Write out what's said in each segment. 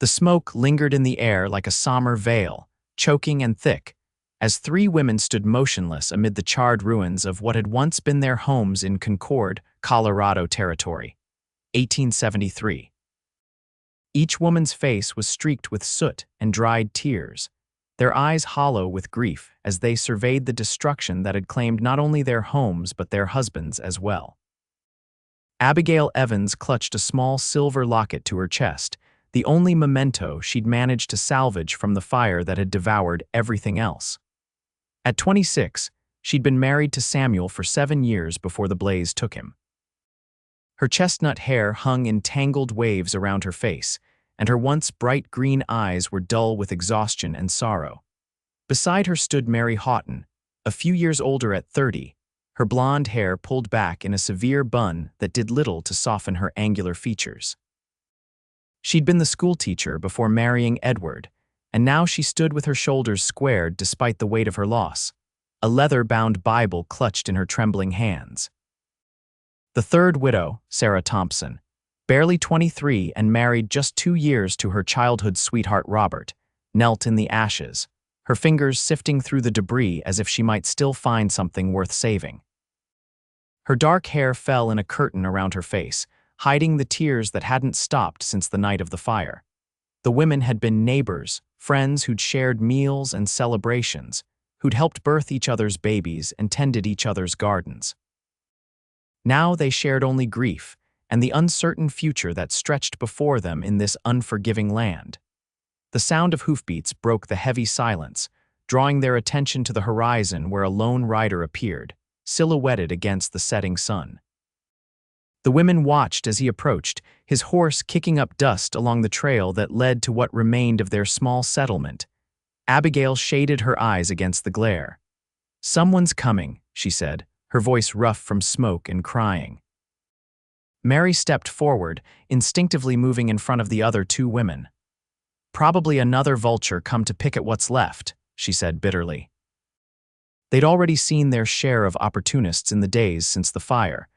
The smoke lingered in the air like a somber veil, choking and thick, as three women stood motionless amid the charred ruins of what had once been their homes in Concord, Colorado Territory. 1873. Each woman's face was streaked with soot and dried tears, their eyes hollow with grief as they surveyed the destruction that had claimed not only their homes but their husbands as well. Abigail Evans clutched a small silver locket to her chest, the only memento she'd managed to salvage from the fire that had devoured everything else. At 26, she'd been married to Samuel for 7 years before the blaze took him. Her chestnut hair hung in tangled waves around her face, and her once bright green eyes were dull with exhaustion and sorrow. Beside her stood Mary Houghton, a few years older at 30, her blonde hair pulled back in a severe bun that did little to soften her angular features. She'd been the schoolteacher before marrying Edward, and now she stood with her shoulders squared despite the weight of her loss, a leather-bound Bible clutched in her trembling hands. The third widow, Sarah Thompson, barely 23 and married just 2 years to her childhood sweetheart Robert, knelt in the ashes, her fingers sifting through the debris as if she might still find something worth saving. Her dark hair fell in a curtain around her face, hiding the tears that hadn't stopped since the night of the fire. The women had been neighbors, friends who'd shared meals and celebrations, who'd helped birth each other's babies and tended each other's gardens. Now they shared only grief and the uncertain future that stretched before them in this unforgiving land. The sound of hoofbeats broke the heavy silence, drawing their attention to the horizon where a lone rider appeared, silhouetted against the setting sun. The women watched as he approached, his horse kicking up dust along the trail that led to what remained of their small settlement. Abigail shaded her eyes against the glare. "Someone's coming," she said, her voice rough from smoke and crying. Mary stepped forward, instinctively moving in front of the other two women. "Probably another vulture come to pick at what's left," she said bitterly. They'd already seen their share of opportunists in the days since the fire,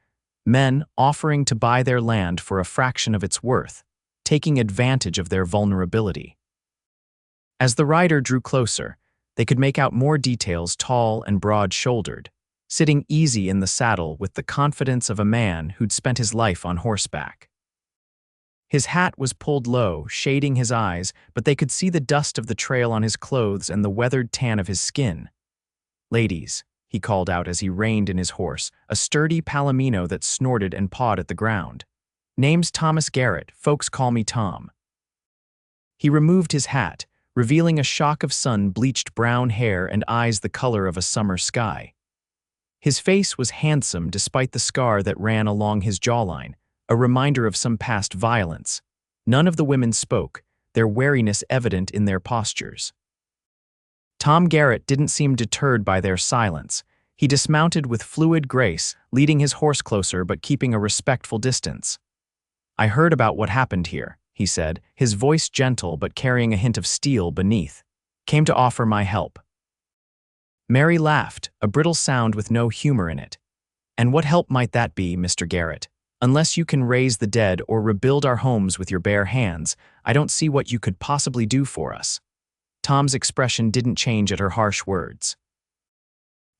men offering to buy their land for a fraction of its worth, taking advantage of their vulnerability. As the rider drew closer, they could make out more details, tall and broad-shouldered, sitting easy in the saddle with the confidence of a man who'd spent his life on horseback. His hat was pulled low, shading his eyes, but they could see the dust of the trail on his clothes and the weathered tan of his skin. "Ladies," he called out as he reined in his horse, a sturdy palomino that snorted and pawed at the ground. "Name's Thomas Garrett, folks call me Tom." He removed his hat, revealing a shock of sun-bleached brown hair and eyes the color of a summer sky. His face was handsome despite the scar that ran along his jawline, a reminder of some past violence. None of the women spoke, their wariness evident in their postures. Tom Garrett didn't seem deterred by their silence. He dismounted with fluid grace, leading his horse closer but keeping a respectful distance. "I heard about what happened here," he said, his voice gentle but carrying a hint of steel beneath. "Came to offer my help." Mary laughed, a brittle sound with no humor in it. "And what help might that be, Mr. Garrett? Unless you can raise the dead or rebuild our homes with your bare hands, I don't see what you could possibly do for us." Tom's expression didn't change at her harsh words.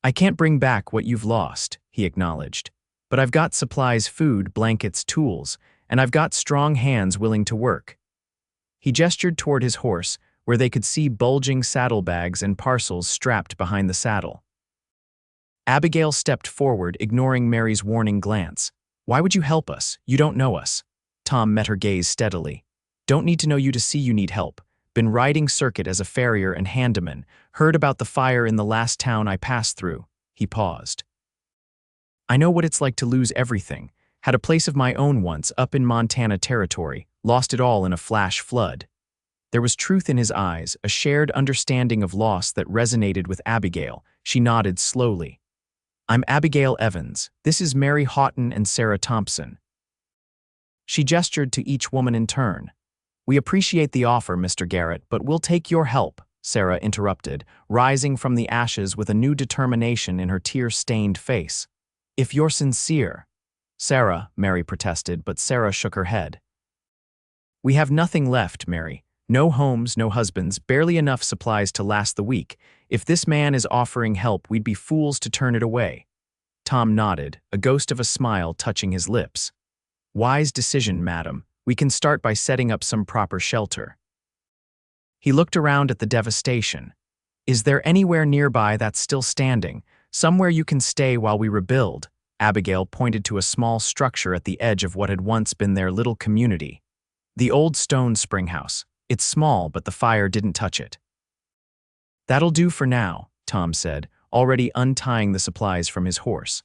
"I can't bring back what you've lost," he acknowledged, "but I've got supplies, food, blankets, tools, and I've got strong hands willing to work." He gestured toward his horse, where they could see bulging saddlebags and parcels strapped behind the saddle. Abigail stepped forward, ignoring Mary's warning glance. "Why would you help us? You don't know us." Tom met her gaze steadily. "Don't need to know you to see you need help. Been riding circuit as a farrier and handyman. Heard about the fire in the last town I passed through." He paused. "I know what it's like to lose everything. Had a place of my own once up in Montana Territory. Lost it all in a flash flood." There was truth in his eyes, a shared understanding of loss that resonated with Abigail. She nodded slowly. "I'm Abigail Evans. This is Mary Houghton and Sarah Thompson." She gestured to each woman in turn. "We appreciate the offer, Mr. Garrett, but we'll take your help," Sarah interrupted, rising from the ashes with a new determination in her tear-stained face. "If you're sincere." "Sarah," Mary protested, but Sarah shook her head. "We have nothing left, Mary. No homes, no husbands, barely enough supplies to last the week. If this man is offering help, we'd be fools to turn it away. Tom nodded, a ghost of a smile touching his lips. Wise decision, madam. We can start by setting up some proper shelter. He looked around at the devastation. Is there anywhere nearby that's still standing? Somewhere you can stay while we rebuild? Abigail pointed to a small structure at the edge of what had once been their little community. The old stone springhouse. It's small, but the fire didn't touch it. That'll do for now, Tom said, already untying the supplies from his horse.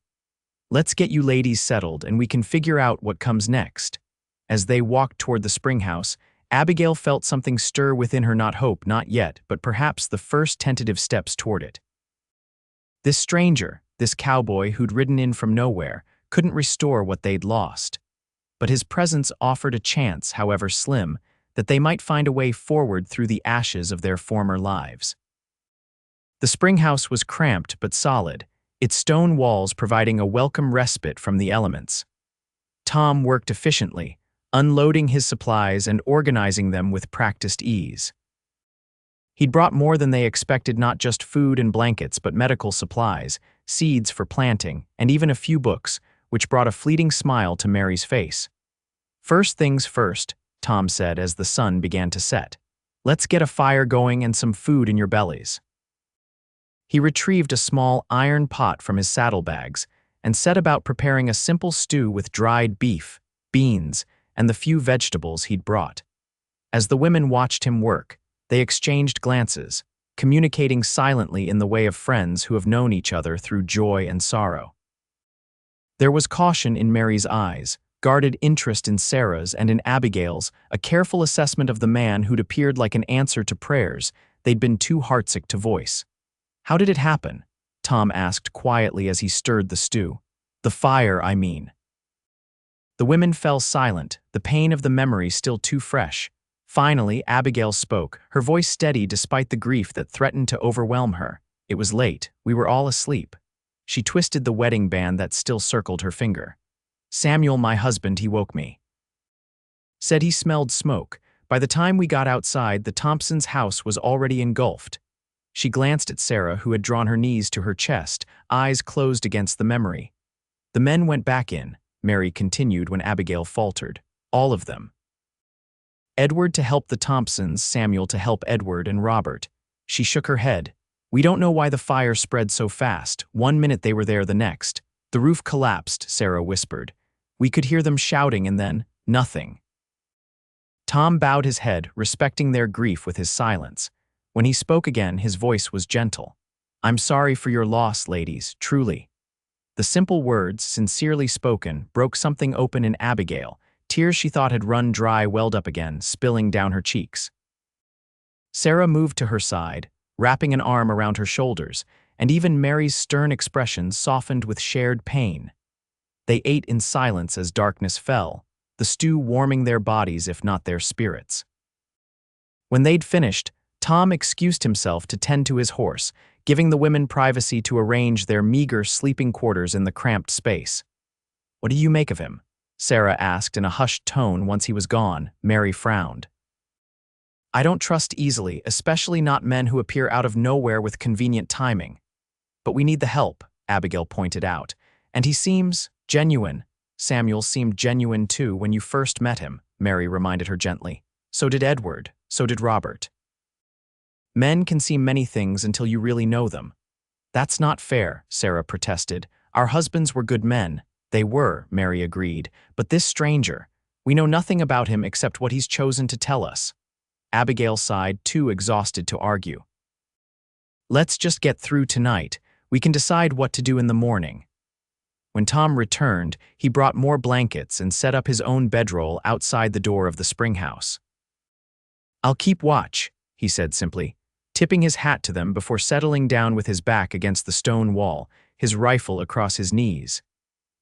Let's get you ladies settled and we can figure out what comes next. As they walked toward the springhouse, Abigail felt something stir within her, not hope, not yet, but perhaps the first tentative steps toward it. This stranger, this cowboy who'd ridden in from nowhere, couldn't restore what they'd lost. But his presence offered a chance, however slim, that they might find a way forward through the ashes of their former lives. The springhouse was cramped but solid, its stone walls providing a welcome respite from the elements. Tom worked efficiently, unloading his supplies and organizing them with practiced ease. He'd brought more than they expected, not just food and blankets, but medical supplies, seeds for planting, and even a few books, which brought a fleeting smile to Mary's face. First things first, Tom said as the sun began to set. Let's get a fire going and some food in your bellies. He retrieved a small iron pot from his saddlebags and set about preparing a simple stew with dried beef, beans, and the few vegetables he'd brought. As the women watched him work, they exchanged glances, communicating silently in the way of friends who have known each other through joy and sorrow. There was caution in Mary's eyes, guarded interest in Sarah's and in Abigail's, a careful assessment of the man who'd appeared like an answer to prayers they'd been too heartsick to voice. How did it happen? Tom asked quietly as he stirred the stew. The fire, I mean. The women fell silent, the pain of the memory still too fresh. Finally, Abigail spoke, her voice steady despite the grief that threatened to overwhelm her. It was late. We were all asleep. She twisted the wedding band that still circled her finger. Samuel, my husband, he woke me. Said he smelled smoke. By the time we got outside, the Thompsons' house was already engulfed. She glanced at Sarah, who had drawn her knees to her chest, eyes closed against the memory. The men went back in, Mary continued when Abigail faltered. All of them. Edward to help the Thompsons, Samuel to help Edward and Robert. She shook her head. We don't know why the fire spread so fast. 1 minute they were there, the next. The roof collapsed, Sarah whispered. We could hear them shouting and then, nothing. Tom bowed his head, respecting their grief with his silence. When he spoke again, his voice was gentle. I'm sorry for your loss, ladies, truly. The simple words, sincerely spoken, broke something open in Abigail. Tears she thought had run dry welled up again, spilling down her cheeks. Sarah moved to her side, wrapping an arm around her shoulders, and even Mary's stern expression softened with shared pain. They ate in silence as darkness fell, the stew warming their bodies if not their spirits. When they'd finished, Tom excused himself to tend to his horse, giving the women privacy to arrange their meager sleeping quarters in the cramped space. What do you make of him? Sarah asked in a hushed tone once he was gone. Mary frowned. I don't trust easily, especially not men who appear out of nowhere with convenient timing. But we need the help, Abigail pointed out. And he seems genuine. Samuel seemed genuine too when you first met him, Mary reminded her gently. So did Edward. So did Robert. Men can see many things until you really know them. That's not fair, Sarah protested. Our husbands were good men. They were, Mary agreed. But this stranger, we know nothing about him except what he's chosen to tell us. Abigail sighed, too exhausted to argue. Let's just get through tonight. We can decide what to do in the morning. When Tom returned, he brought more blankets and set up his own bedroll outside the door of the springhouse. I'll keep watch, he said simply, tipping his hat to them before settling down with his back against the stone wall, his rifle across his knees.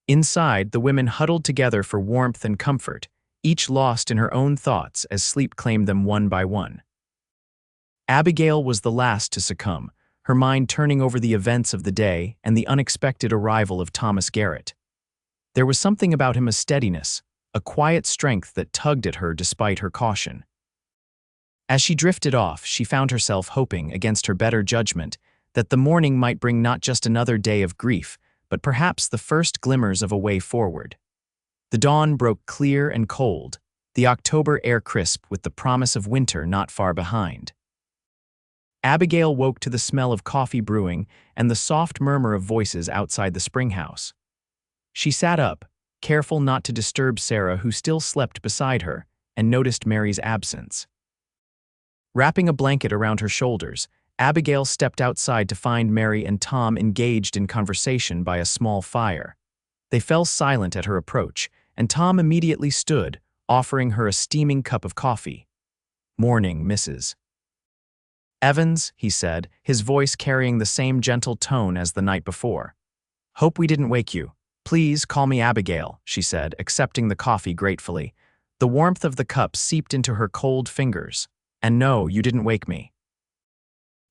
Inside, the women huddled together for warmth and comfort, each lost in her own thoughts as sleep claimed them one by one. Abigail was the last to succumb, her mind turning over the events of the day and the unexpected arrival of Thomas Garrett. There was something about him, a steadiness, a quiet strength that tugged at her despite her caution. As she drifted off, she found herself hoping, against her better judgment, that the morning might bring not just another day of grief, but perhaps the first glimmers of a way forward. The dawn broke clear and cold, the October air crisp with the promise of winter not far behind. Abigail woke to the smell of coffee brewing and the soft murmur of voices outside the springhouse. She sat up, careful not to disturb Sarah, who still slept beside her, and noticed Mary's absence. Wrapping a blanket around her shoulders, Abigail stepped outside to find Mary and Tom engaged in conversation by a small fire. They fell silent at her approach, and Tom immediately stood, offering her a steaming cup of coffee. "Morning, Mrs. Evans," he said, his voice carrying the same gentle tone as the night before. "Hope we didn't wake you. Please call me Abigail," she said, accepting the coffee gratefully. The warmth of the cup seeped into her cold fingers. "And no, you didn't wake me."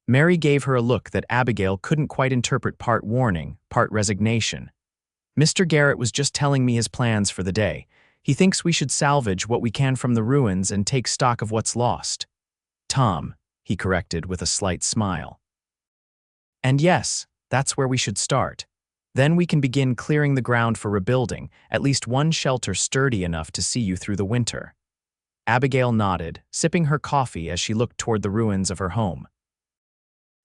Mary gave her a look that Abigail couldn't quite interpret, part warning, part resignation. "Mr. Garrett was just telling me his plans for the day. He thinks we should salvage what we can from the ruins and take stock of what's lost." "Tom," he corrected with a slight smile. "And yes, that's where we should start. Then we can begin clearing the ground for rebuilding, at least one shelter sturdy enough to see you through the winter." Abigail nodded, sipping her coffee as she looked toward the ruins of her home.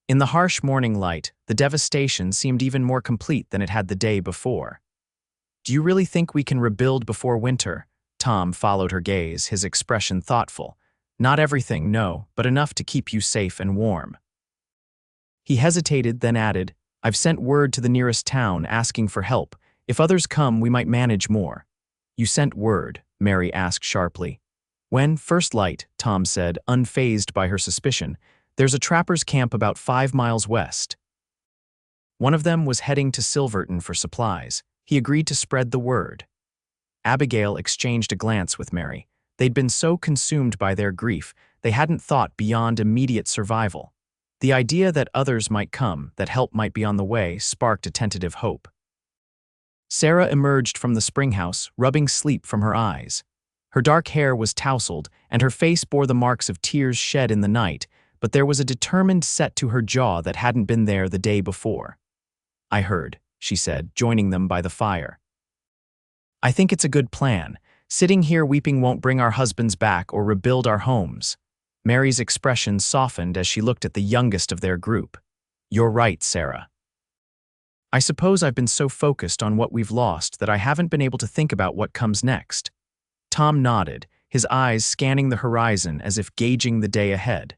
In the harsh morning light, the devastation seemed even more complete than it had the day before. "Do you really think we can rebuild before winter?" Tom followed her gaze, his expression thoughtful. "Not everything, no, but enough to keep you safe and warm." He hesitated, then added, "I've sent word to the nearest town asking for help. If others come, we might manage more." "You sent word?" Mary asked sharply. "When first light," Tom said, unfazed by her suspicion. "There's a trapper's camp about 5 miles west." One of them was heading to Silverton for supplies. He agreed to spread the word. Abigail exchanged a glance with Mary. They'd been so consumed by their grief, they hadn't thought beyond immediate survival. The idea that others might come, that help might be on the way, sparked a tentative hope. Sarah emerged from the springhouse, rubbing sleep from her eyes. Her dark hair was tousled, and her face bore the marks of tears shed in the night, but there was a determined set to her jaw that hadn't been there the day before. "I heard," she said, joining them by the fire. "I think it's a good plan. Sitting here weeping won't bring our husbands back or rebuild our homes." Mary's expression softened as she looked at the youngest of their group. "You're right, Sarah. I suppose I've been so focused on what we've lost that I haven't been able to think about what comes next." Tom nodded, his eyes scanning the horizon as if gauging the day ahead.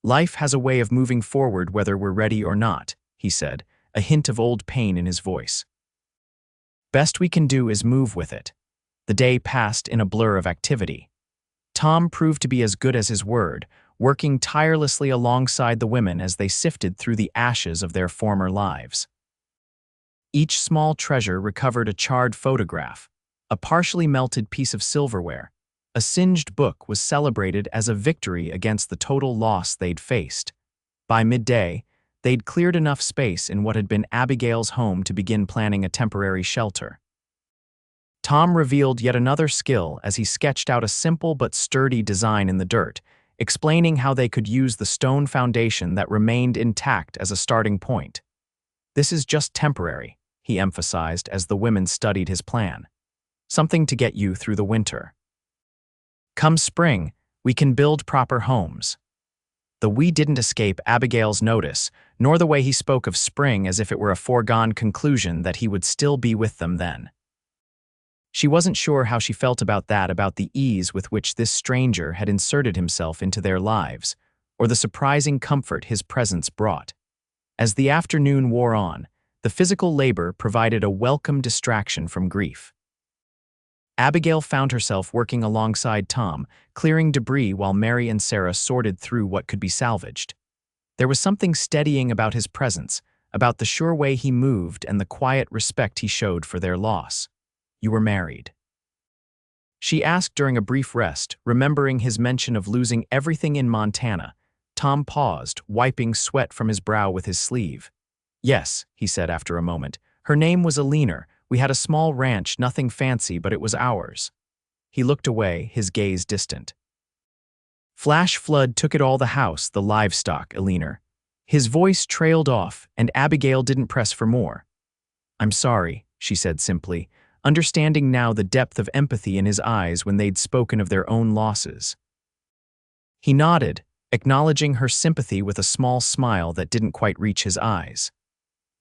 "Life has a way of moving forward whether we're ready or not," he said, a hint of old pain in his voice. "Best we can do is move with it." The day passed in a blur of activity. Tom proved to be as good as his word, working tirelessly alongside the women as they sifted through the ashes of their former lives. Each small treasure recovered a charred photograph, a partially melted piece of silverware. A singed book was celebrated as a victory against the total loss they'd faced. By midday, they'd cleared enough space in what had been Abigail's home to begin planning a temporary shelter. Tom revealed yet another skill as he sketched out a simple but sturdy design in the dirt, explaining how they could use the stone foundation that remained intact as a starting point. "This is just temporary," he emphasized as the women studied his plan. "Something to get you through the winter. Come spring, we can build proper homes." The "we" didn't escape Abigail's notice, nor the way he spoke of spring as if it were a foregone conclusion that he would still be with them then. She wasn't sure how she felt about that, about the ease with which this stranger had inserted himself into their lives, or the surprising comfort his presence brought. As the afternoon wore on, the physical labor provided a welcome distraction from grief. Abigail found herself working alongside Tom, clearing debris while Mary and Sarah sorted through what could be salvaged. There was something steadying about his presence, about the sure way he moved and the quiet respect he showed for their loss. "You were married?" she asked during a brief rest, remembering his mention of losing everything in Montana. Tom paused, wiping sweat from his brow with his sleeve. "Yes," he said after a moment. "Her name was Alina. We had a small ranch, nothing fancy, but it was ours." He looked away, his gaze distant. Flash flood took it all, the house, the livestock, Eleanor. His voice trailed off, and Abigail didn't press for more. I'm sorry, she said simply, understanding now the depth of empathy in his eyes when they'd spoken of their own losses. He nodded, acknowledging her sympathy with a small smile that didn't quite reach his eyes.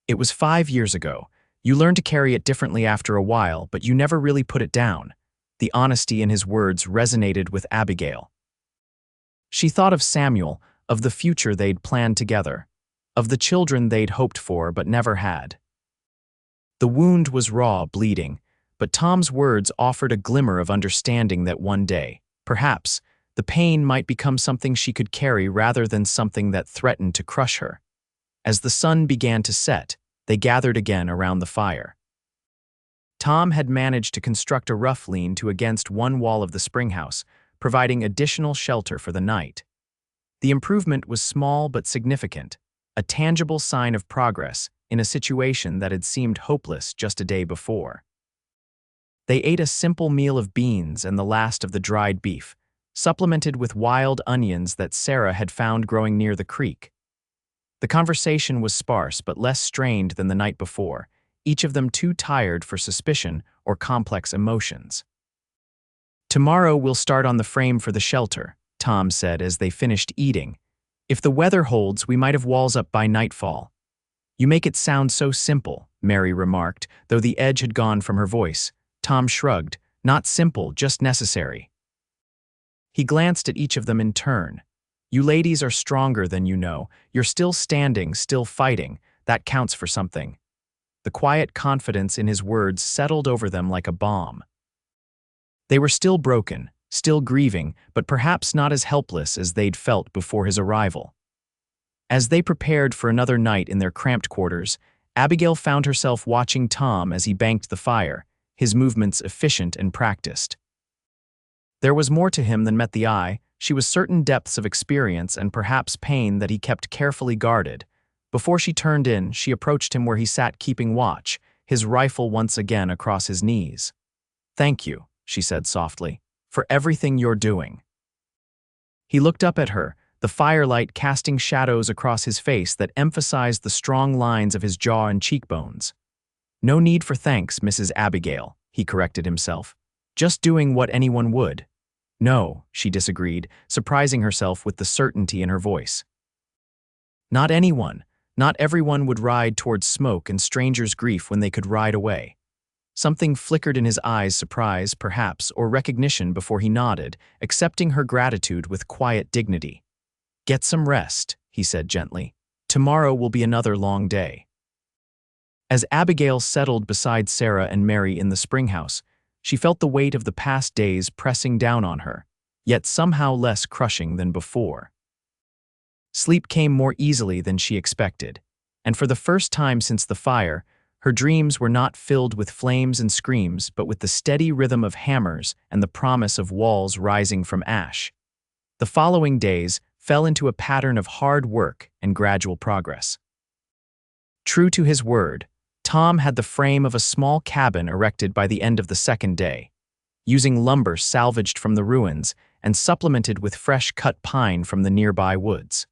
It was 5 years ago. You learned to carry it differently after a while, but you never really put it down. The honesty in his words resonated with Abigail. She thought of Samuel, of the future they'd planned together, of the children they'd hoped for but never had. The wound was raw, bleeding, but Tom's words offered a glimmer of understanding that one day, perhaps, the pain might become something she could carry rather than something that threatened to crush her. As the sun began to set, they gathered again around the fire. Tom had managed to construct a rough lean-to against one wall of the springhouse, providing additional shelter for the night. The improvement was small but significant, a tangible sign of progress in a situation that had seemed hopeless just a day before. They ate a simple meal of beans and the last of the dried beef, supplemented with wild onions that Sarah had found growing near the creek. The conversation was sparse but less strained than the night before, each of them too tired for suspicion or complex emotions. Tomorrow we'll start on the frame for the shelter, Tom said as they finished eating. If the weather holds, we might have walls up by nightfall. You make it sound so simple, Mary remarked, though the edge had gone from her voice. Tom shrugged. Not simple, just necessary. He glanced at each of them in turn. You ladies are stronger than you know. You're still standing, still fighting. That counts for something. The quiet confidence in his words settled over them like a bomb. They were still broken, still grieving, but perhaps not as helpless as they'd felt before his arrival. As they prepared for another night in their cramped quarters, Abigail found herself watching Tom as he banked the fire, his movements efficient and practiced. There was more to him than met the eye. She was certain depths of experience and perhaps pain that he kept carefully guarded. Before she turned in, she approached him where he sat keeping watch, his rifle once again across his knees. Thank you, she said softly, for everything you're doing. He looked up at her, the firelight casting shadows across his face that emphasized the strong lines of his jaw and cheekbones. No need for thanks, Mrs. Abigail, he corrected himself. Just doing what anyone would. No, she disagreed, surprising herself with the certainty in her voice. Not anyone, not everyone would ride towards smoke and strangers' grief when they could ride away. Something flickered in his eyes, surprise, perhaps, or recognition before he nodded, accepting her gratitude with quiet dignity. Get some rest, he said gently. Tomorrow will be another long day. As Abigail settled beside Sarah and Mary in the springhouse, she felt the weight of the past days pressing down on her, yet somehow less crushing than before. Sleep came more easily than she expected, and for the first time since the fire, her dreams were not filled with flames and screams, but with the steady rhythm of hammers and the promise of walls rising from ash. The following days fell into a pattern of hard work and gradual progress. True to his word, Tom had the frame of a small cabin erected by the end of the second day, using lumber salvaged from the ruins and supplemented with fresh-cut pine from the nearby woods.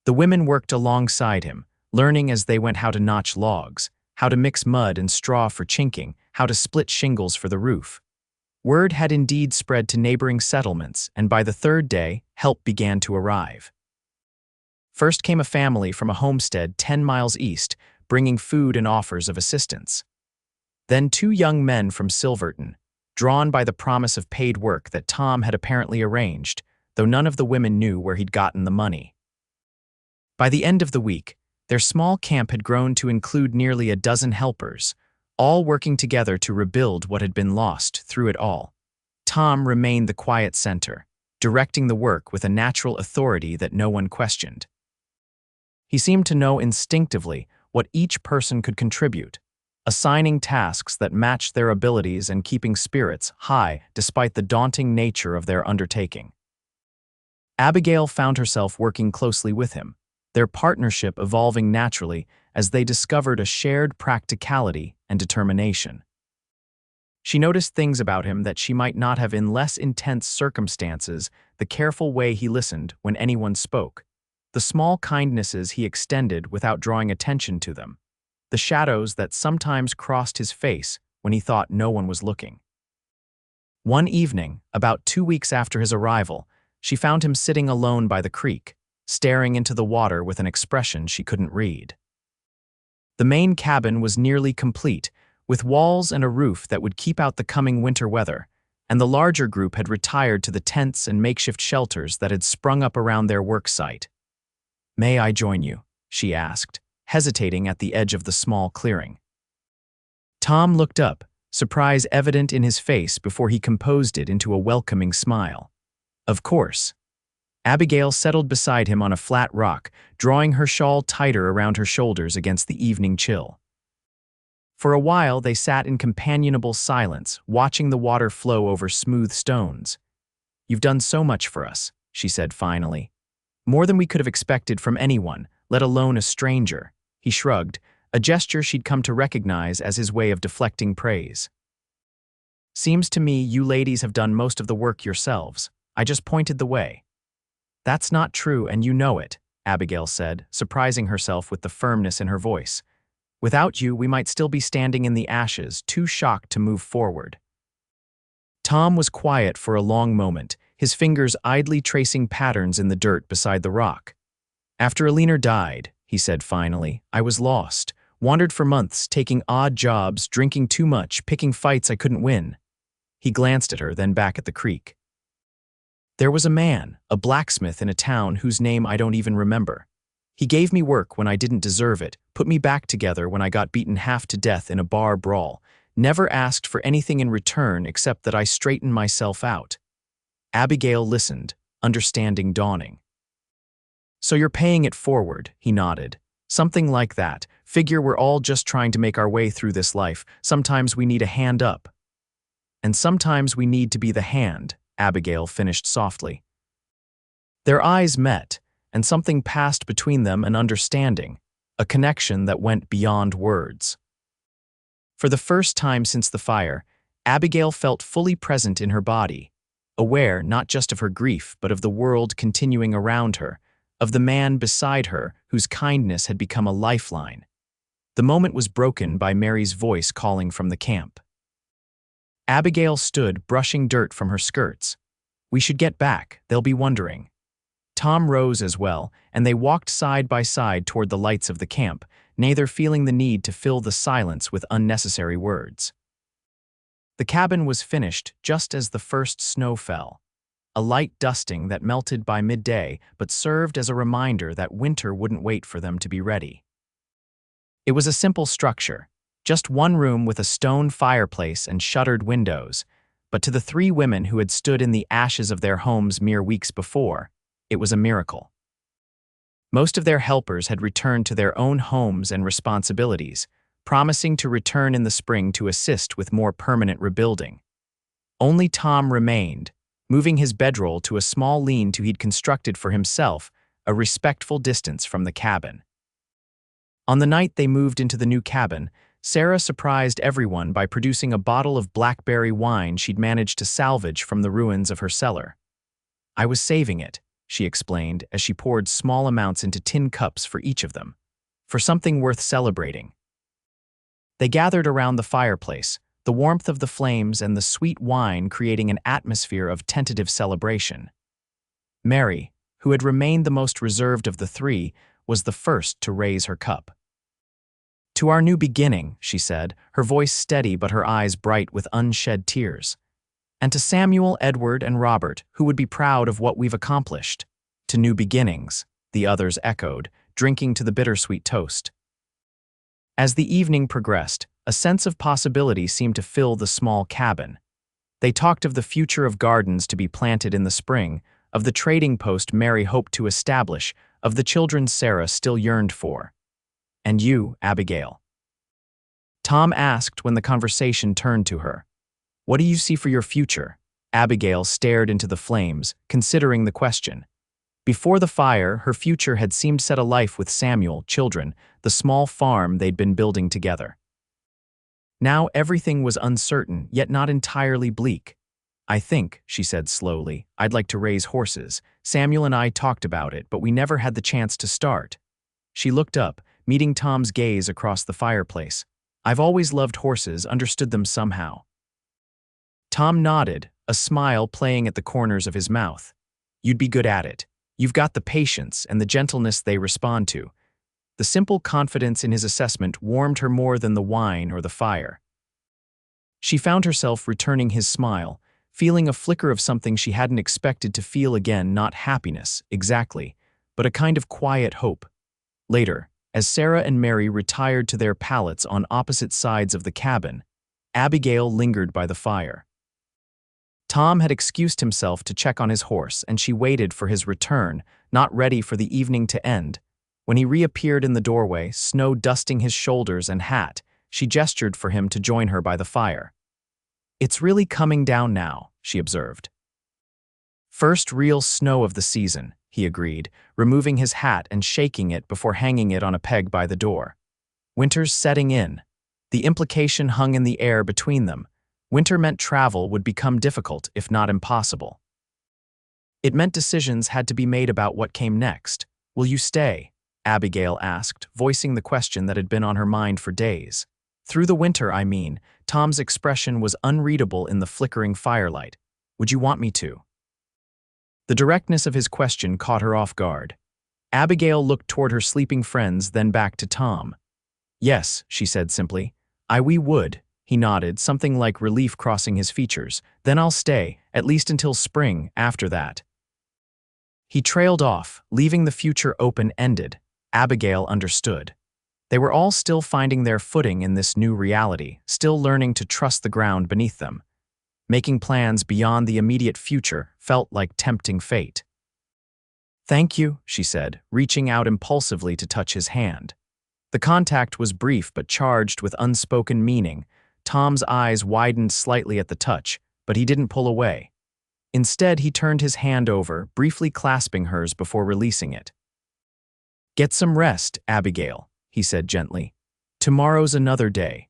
The women worked alongside him, learning as they went how to notch logs, how to mix mud and straw for chinking, how to split shingles for the roof. Word had indeed spread to neighboring settlements, and by the third day, help began to arrive. First came a family from a homestead 10 miles east, bringing food and offers of assistance. Then 2 young men from Silverton, drawn by the promise of paid work that Tom had apparently arranged, though none of the women knew where he'd gotten the money. By the end of the week, their small camp had grown to include nearly a dozen helpers, all working together to rebuild what had been lost through it all. Tom remained the quiet center, directing the work with a natural authority that no one questioned. He seemed to know instinctively what each person could contribute, assigning tasks that matched their abilities and keeping spirits high despite the daunting nature of their undertaking. Abigail found herself working closely with him, their partnership evolving naturally as they discovered a shared practicality and determination. She noticed things about him that she might not have in less intense circumstances: the careful way he listened when anyone spoke, the small kindnesses he extended without drawing attention to them, the shadows that sometimes crossed his face when he thought no one was looking. One evening, about 2 weeks after his arrival, she found him sitting alone by the creek, staring into the water with an expression she couldn't read. The main cabin was nearly complete, with walls and a roof that would keep out the coming winter weather, and the larger group had retired to the tents and makeshift shelters that had sprung up around their work site. "May I join you?" she asked, hesitating at the edge of the small clearing. Tom looked up, surprise evident in his face before he composed it into a welcoming smile. "Of course." Abigail settled beside him on a flat rock, drawing her shawl tighter around her shoulders against the evening chill. For a while they sat in companionable silence, watching the water flow over smooth stones. "You've done so much for us," she said finally. "More than we could have expected from anyone, let alone a stranger." He shrugged, a gesture she'd come to recognize as his way of deflecting praise. "Seems to me you ladies have done most of the work yourselves. I just pointed the way." "That's not true, and you know it," Abigail said, surprising herself with the firmness in her voice. "Without you, we might still be standing in the ashes, too shocked to move forward." Tom was quiet for a long moment, his fingers idly tracing patterns in the dirt beside the rock. "After Alina died," he said finally, "I was lost, wandered for months, taking odd jobs, drinking too much, picking fights I couldn't win." He glanced at her, then back at the creek. "There was a man, a blacksmith in a town whose name I don't even remember. He gave me work when I didn't deserve it, put me back together when I got beaten half to death in a bar brawl, never asked for anything in return except that I straighten myself out." Abigail listened, understanding dawning. "So you're paying it forward," he nodded. "Something like that. Figure we're all just trying to make our way through this life. Sometimes we need a hand up." "And sometimes we need to be the hand," Abigail finished softly. Their eyes met, and something passed between them, an understanding, a connection that went beyond words. For the first time since the fire, Abigail felt fully present in her body, aware not just of her grief but of the world continuing around her, of the man beside her whose kindness had become a lifeline. The moment was broken by Mary's voice calling from the camp. Abigail stood, brushing dirt from her skirts. "We should get back, they'll be wondering." Tom rose as well, and they walked side by side toward the lights of the camp, neither feeling the need to fill the silence with unnecessary words. The cabin was finished just as the first snow fell, a light dusting that melted by midday but served as a reminder that winter wouldn't wait for them to be ready. It was a simple structure, just one room with a stone fireplace and shuttered windows, but to the three women who had stood in the ashes of their homes mere weeks before, it was a miracle. Most of their helpers had returned to their own homes and responsibilities, promising to return in the spring to assist with more permanent rebuilding. Only Tom remained, moving his bedroll to a small lean-to he'd constructed for himself, a respectful distance from the cabin. On the night they moved into the new cabin, Sarah surprised everyone by producing a bottle of blackberry wine she'd managed to salvage from the ruins of her cellar. "I was saving it," she explained as she poured small amounts into tin cups for each of them, "for something worth celebrating." They gathered around the fireplace, the warmth of the flames and the sweet wine creating an atmosphere of tentative celebration. Mary, who had remained the most reserved of the three, was the first to raise her cup. "To our new beginning," she said, her voice steady but her eyes bright with unshed tears. "And to Samuel, Edward, and Robert, who would be proud of what we've accomplished." "To new beginnings," the others echoed, drinking to the bittersweet toast. As the evening progressed, a sense of possibility seemed to fill the small cabin. They talked of the future of gardens to be planted in the spring, of the trading post Mary hoped to establish, of the children Sarah still yearned for. "And you, Abigail?" Tom asked when the conversation turned to her. "What do you see for your future?" Abigail stared into the flames, considering the question. Before the fire, her future had seemed set alife with Samuel, children, the small farm they'd been building together. Now everything was uncertain, yet not entirely bleak. "I think," she said slowly, "I'd like to raise horses. Samuel and I talked about it, but we never had the chance to start." She looked up, meeting Tom's gaze across the fireplace. "I've always loved horses, understood them somehow." Tom nodded, a smile playing at the corners of his mouth. "You'd be good at it. You've got the patience and the gentleness they respond to." The simple confidence in his assessment warmed her more than the wine or the fire. She found herself returning his smile, feeling a flicker of something she hadn't expected to feel again, not happiness, exactly, but a kind of quiet hope. Later, as Sarah and Mary retired to their pallets on opposite sides of the cabin, Abigail lingered by the fire. Tom had excused himself to check on his horse, and she waited for his return, not ready for the evening to end. When he reappeared in the doorway, snow dusting his shoulders and hat, she gestured for him to join her by the fire. "It's really coming down now," she observed. "First real snow of the season," he agreed, removing his hat and shaking it before hanging it on a peg by the door. "Winter's setting in." The implication hung in the air between them. Winter meant travel would become difficult, if not impossible. It meant decisions had to be made about what came next. "Will you stay?" Abigail asked, voicing the question that had been on her mind for days. "Through the winter, I mean." Tom's expression was unreadable in the flickering firelight. "Would you want me to?" The directness of his question caught her off guard. Abigail looked toward her sleeping friends, then back to Tom. "Yes," she said simply. We would." He nodded, something like relief crossing his features. "Then I'll stay, at least until spring, after that." He trailed off, leaving the future open-ended. Abigail understood. They were all still finding their footing in this new reality, still learning to trust the ground beneath them. Making plans beyond the immediate future felt like tempting fate. "Thank you," she said, reaching out impulsively to touch his hand. The contact was brief but charged with unspoken meaning. Tom's eyes widened slightly at the touch, but he didn't pull away. Instead, he turned his hand over, briefly clasping hers before releasing it. "Get some rest, Abigail," he said gently. "Tomorrow's another day."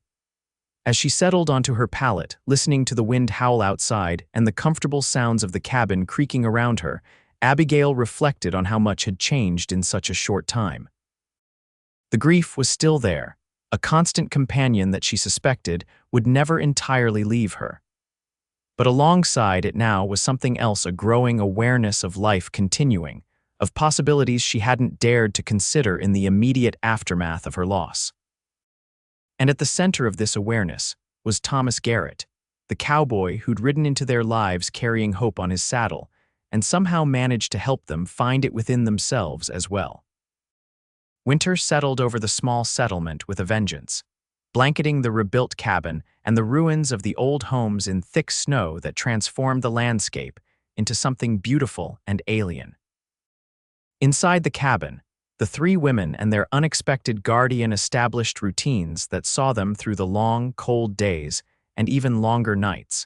As she settled onto her pallet, listening to the wind howl outside and the comfortable sounds of the cabin creaking around her, Abigail reflected on how much had changed in such a short time. The grief was still there, a constant companion that she suspected would never entirely leave her. But alongside it now was something else, a growing awareness of life continuing, of possibilities she hadn't dared to consider in the immediate aftermath of her loss. And at the center of this awareness was Thomas Garrett, the cowboy who'd ridden into their lives carrying hope on his saddle, and somehow managed to help them find it within themselves as well. Winter settled over the small settlement with a vengeance, blanketing the rebuilt cabin and the ruins of the old homes in thick snow that transformed the landscape into something beautiful and alien. Inside the cabin, the three women and their unexpected guardian established routines that saw them through the long, cold days and even longer nights.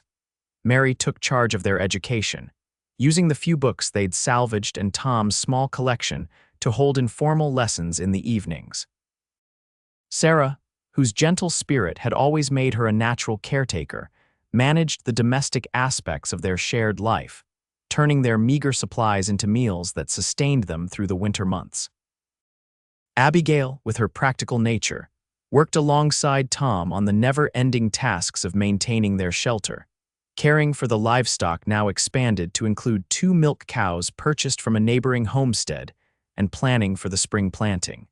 Mary took charge of their education, using the few books they'd salvaged and Tom's small collection to hold informal lessons in the evenings. Sarah, whose gentle spirit had always made her a natural caretaker, managed the domestic aspects of their shared life, turning their meager supplies into meals that sustained them through the winter months. Abigail, with her practical nature, worked alongside Tom on the never-ending tasks of maintaining their shelter, caring for the livestock now expanded to include 2 milk cows purchased from a neighboring homestead, and planning for the spring planting.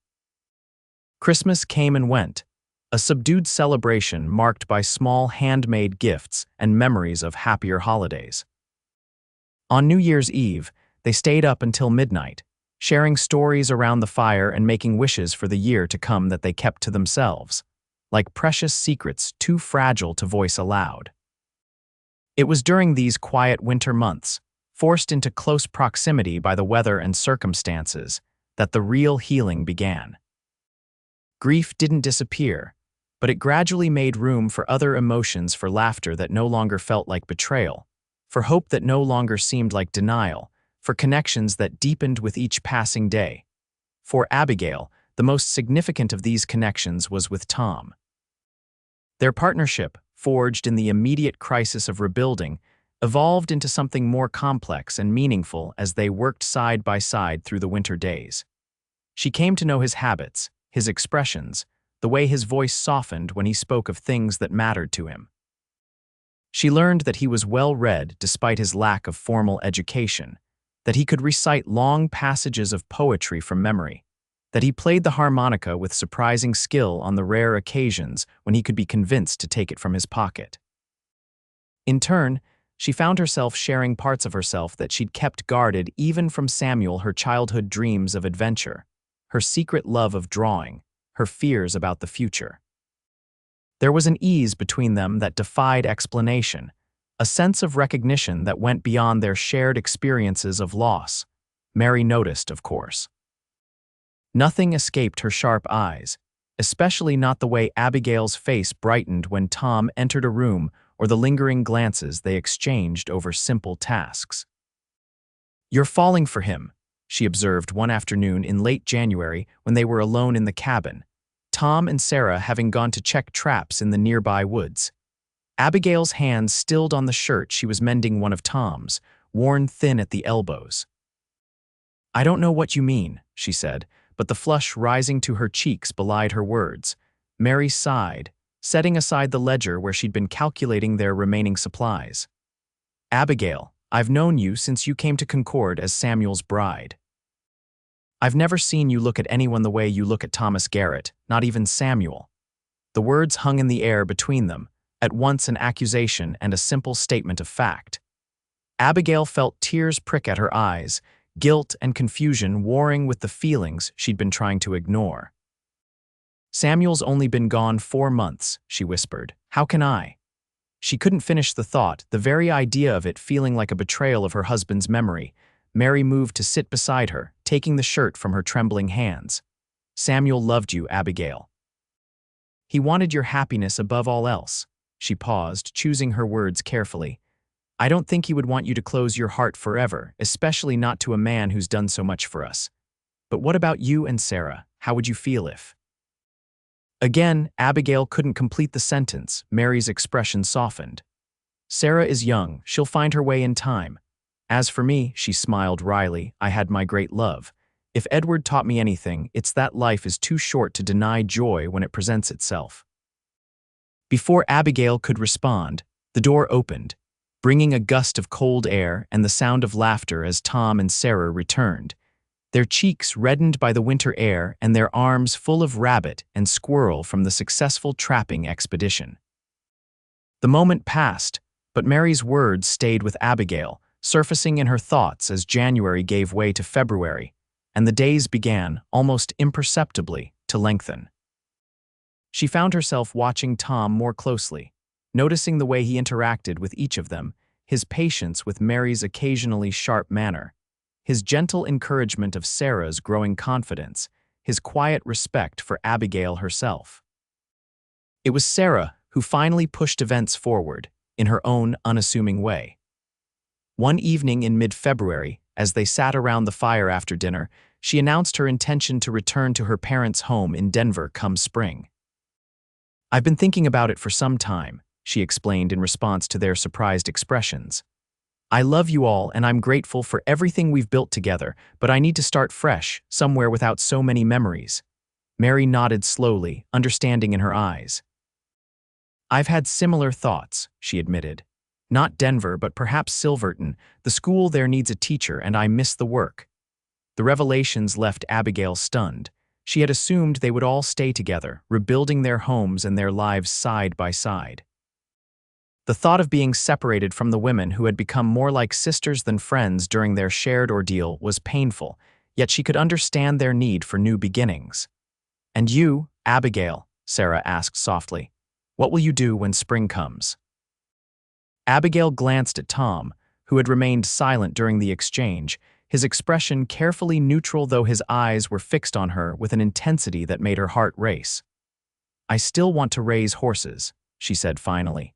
Christmas came and went, a subdued celebration marked by small handmade gifts and memories of happier holidays. On New Year's Eve, they stayed up until midnight, sharing stories around the fire and making wishes for the year to come that they kept to themselves, like precious secrets too fragile to voice aloud. It was during these quiet winter months, forced into close proximity by the weather and circumstances, that the real healing began. Grief didn't disappear, but it gradually made room for other emotions, for laughter that no longer felt like betrayal, for hope that no longer seemed like denial, for connections that deepened with each passing day. For Abigail, the most significant of these connections was with Tom. Their partnership, forged in the immediate crisis of rebuilding, evolved into something more complex and meaningful as they worked side by side through the winter days. She came to know his habits, his expressions, the way his voice softened when he spoke of things that mattered to him. She learned that he was well-read despite his lack of formal education, that he could recite long passages of poetry from memory, that he played the harmonica with surprising skill on the rare occasions when he could be convinced to take it from his pocket. In turn, she found herself sharing parts of herself that she'd kept guarded even from Samuel, her childhood dreams of adventure, her secret love of drawing, her fears about the future. There was an ease between them that defied explanation, a sense of recognition that went beyond their shared experiences of loss. Mary noticed, of course. Nothing escaped her sharp eyes, especially not the way Abigail's face brightened when Tom entered a room or the lingering glances they exchanged over simple tasks. "You're falling for him," she observed one afternoon in late January when they were alone in the cabin, Tom and Sarah having gone to check traps in the nearby woods. Abigail's hands stilled on the shirt she was mending one of Tom's, worn thin at the elbows. "I don't know what you mean," she said, but the flush rising to her cheeks belied her words. Mary sighed, setting aside the ledger where she'd been calculating their remaining supplies. "Abigail, I've known you since you came to Concord as Samuel's bride. I've never seen you look at anyone the way you look at Thomas Garrett, not even Samuel." The words hung in the air between them, at once an accusation and a simple statement of fact. Abigail felt tears prick at her eyes, guilt and confusion warring with the feelings she'd been trying to ignore. "Samuel's only been gone 4 months, she whispered. "How can I?" She couldn't finish the thought, the very idea of it feeling like a betrayal of her husband's memory. Mary moved to sit beside her, taking the shirt from her trembling hands. "Samuel loved you, Abigail. He wanted your happiness above all else." She paused, choosing her words carefully. "I don't think he would want you to close your heart forever, especially not to a man who's done so much for us. But what about you and Sarah? How would you feel if—" Again, Abigail couldn't complete the sentence. Mary's expression softened. "Sarah is young. She'll find her way in time. As for me," she smiled wryly, "I had my great love. If Edward taught me anything, it's that life is too short to deny joy when it presents itself." Before Abigail could respond, the door opened, bringing a gust of cold air and the sound of laughter as Tom and Sarah returned, their cheeks reddened by the winter air and their arms full of rabbit and squirrel from the successful trapping expedition. The moment passed, but Mary's words stayed with Abigail, surfacing in her thoughts as January gave way to February, and the days began, almost imperceptibly, to lengthen. She found herself watching Tom more closely, noticing the way he interacted with each of them, his patience with Mary's occasionally sharp manner, his gentle encouragement of Sarah's growing confidence, his quiet respect for Abigail herself. It was Sarah who finally pushed events forward, in her own unassuming way. One evening in mid-February, as they sat around the fire after dinner, she announced her intention to return to her parents' home in Denver come spring. "I've been thinking about it for some time," she explained in response to their surprised expressions. "I love you all and I'm grateful for everything we've built together, but I need to start fresh, somewhere without so many memories." Mary nodded slowly, understanding in her eyes. "I've had similar thoughts," she admitted. "Not Denver, but perhaps Silverton. The school there needs a teacher and I miss the work." The revelations left Abigail stunned. She had assumed they would all stay together, rebuilding their homes and their lives side by side. The thought of being separated from the women who had become more like sisters than friends during their shared ordeal was painful, yet she could understand their need for new beginnings. "And you, Abigail," Sarah asked softly, "what will you do when spring comes?" Abigail glanced at Tom, who had remained silent during the exchange, his expression carefully neutral though his eyes were fixed on her with an intensity that made her heart race. "I still want to raise horses," she said finally.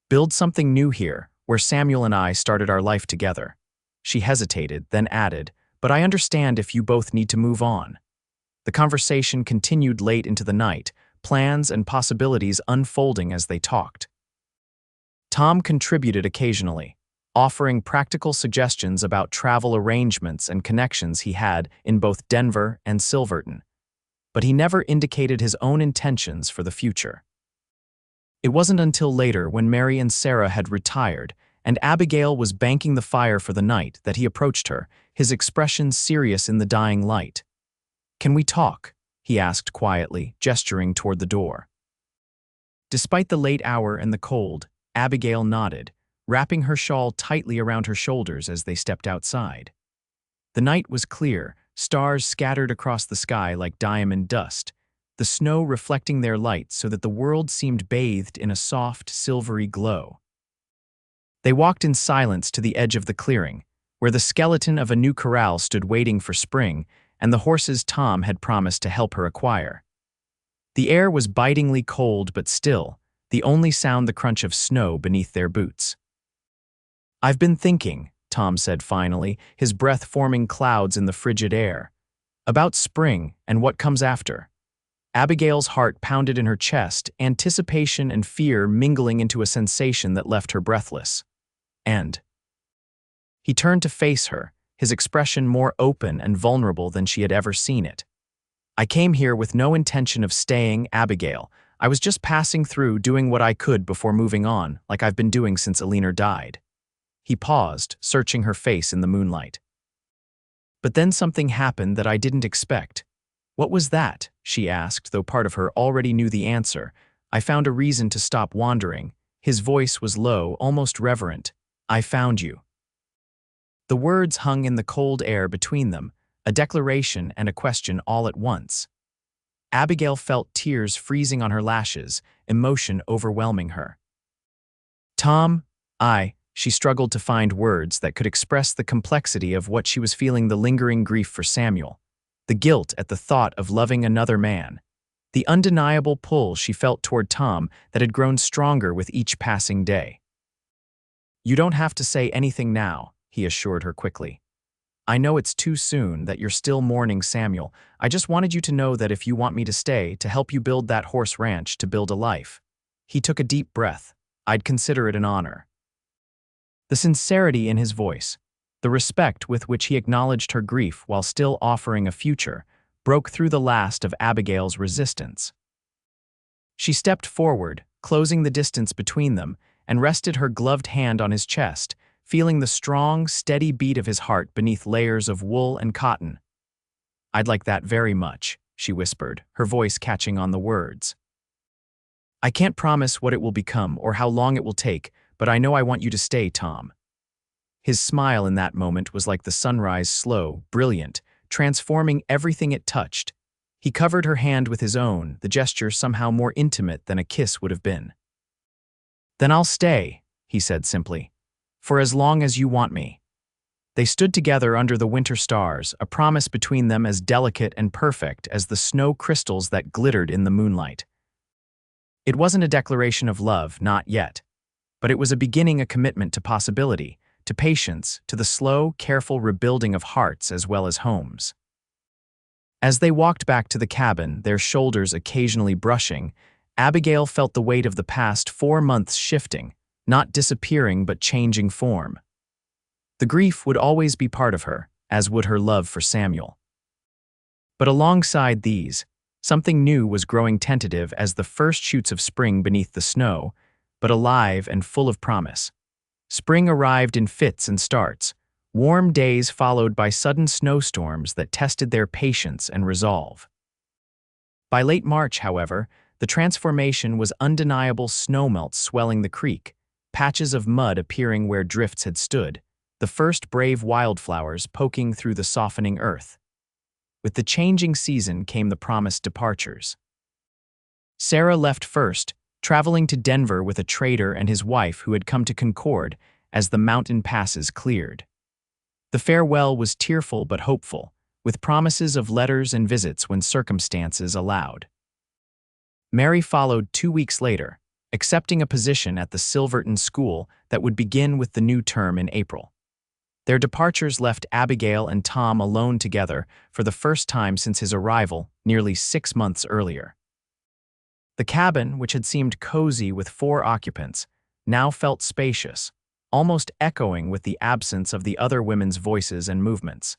"Build something new here, where Samuel and I started our life together." She hesitated, then added, "But I understand if you both need to move on." The conversation continued late into the night, plans and possibilities unfolding as they talked. Tom contributed occasionally, offering practical suggestions about travel arrangements and connections he had in both Denver and Silverton, but he never indicated his own intentions for the future. It wasn't until later, when Mary and Sarah had retired and Abigail was banking the fire for the night, that he approached her, his expression serious in the dying light. "Can we talk?" he asked quietly, gesturing toward the door. Despite the late hour and the cold, Abigail nodded, wrapping her shawl tightly around her shoulders as they stepped outside. The night was clear, stars scattered across the sky like diamond dust, the snow reflecting their light so that the world seemed bathed in a soft, silvery glow. They walked in silence to the edge of the clearing, where the skeleton of a new corral stood waiting for Spring and the horses Tom had promised to help her acquire. The air was bitingly cold but still, the only sound the crunch of snow beneath their boots. "I've been thinking," Tom said finally, his breath forming clouds in the frigid air, "about spring and what comes after." Abigail's heart pounded in her chest, anticipation and fear mingling into a sensation that left her breathless. "And?" He turned to face her, his expression more open and vulnerable than she had ever seen it. "I came here with no intention of staying, Abigail. I was just passing through, doing what I could before moving on, like I've been doing since Alina died." He paused, searching her face in the moonlight. "But then something happened that I didn't expect." "What was that?" she asked, though part of her already knew the answer. "I found a reason to stop wandering." His voice was low, almost reverent. "I found you." The words hung in the cold air between them, a declaration and a question all at once. Abigail felt tears freezing on her lashes, emotion overwhelming her. "Tom, she struggled to find words that could express the complexity of what she was feeling, the lingering grief for Samuel, the guilt at the thought of loving another man, the undeniable pull she felt toward Tom that had grown stronger with each passing day. "You don't have to say anything now," he assured her quickly. "I know it's too soon, that you're still mourning Samuel. I just wanted you to know that if you want me to stay, to help you build that horse ranch, to build a life." He took a deep breath. "I'd consider it an honor." The sincerity in his voice, the respect with which he acknowledged her grief while still offering a future, broke through the last of Abigail's resistance. She stepped forward, closing the distance between them, and rested her gloved hand on his chest, feeling the strong, steady beat of his heart beneath layers of wool and cotton. "I'd like that very much," she whispered, her voice catching on the words. "I can't promise what it will become or how long it will take, but I know I want you to stay, Tom." His smile in that moment was like the sunrise, slow, brilliant, transforming everything it touched. He covered her hand with his own, the gesture somehow more intimate than a kiss would have been. "Then I'll stay," he said simply, "for as long as you want me." They stood together under the winter stars, a promise between them as delicate and perfect as the snow crystals that glittered in the moonlight. It wasn't a declaration of love, not yet, but it was a beginning, a commitment to possibility, to patience, to the slow, careful rebuilding of hearts as well as homes. As they walked back to the cabin, their shoulders occasionally brushing, Abigail felt the weight of the past 4 months shifting, not disappearing but changing form. The grief would always be part of her, as would her love for Samuel. But alongside these, something new was growing, tentative as the first shoots of spring beneath the snow, but alive and full of promise. Spring arrived in fits and starts, warm days followed by sudden snowstorms that tested their patience and resolve. By late March, however, the transformation was undeniable: snowmelt swelling the creek, patches of mud appearing where drifts had stood, the first brave wildflowers poking through the softening earth. With the changing season came the promised departures. Sarah left first, traveling to Denver with a trader and his wife who had come to Concord as the mountain passes cleared. The farewell was tearful but hopeful, with promises of letters and visits when circumstances allowed. Mary followed 2 weeks later, accepting a position at the Silverton school that would begin with the new term in April. Their departures left Abigail and Tom alone together for the first time since his arrival nearly 6 months earlier. The cabin, which had seemed cozy with 4 occupants, now felt spacious, almost echoing with the absence of the other women's voices and movements.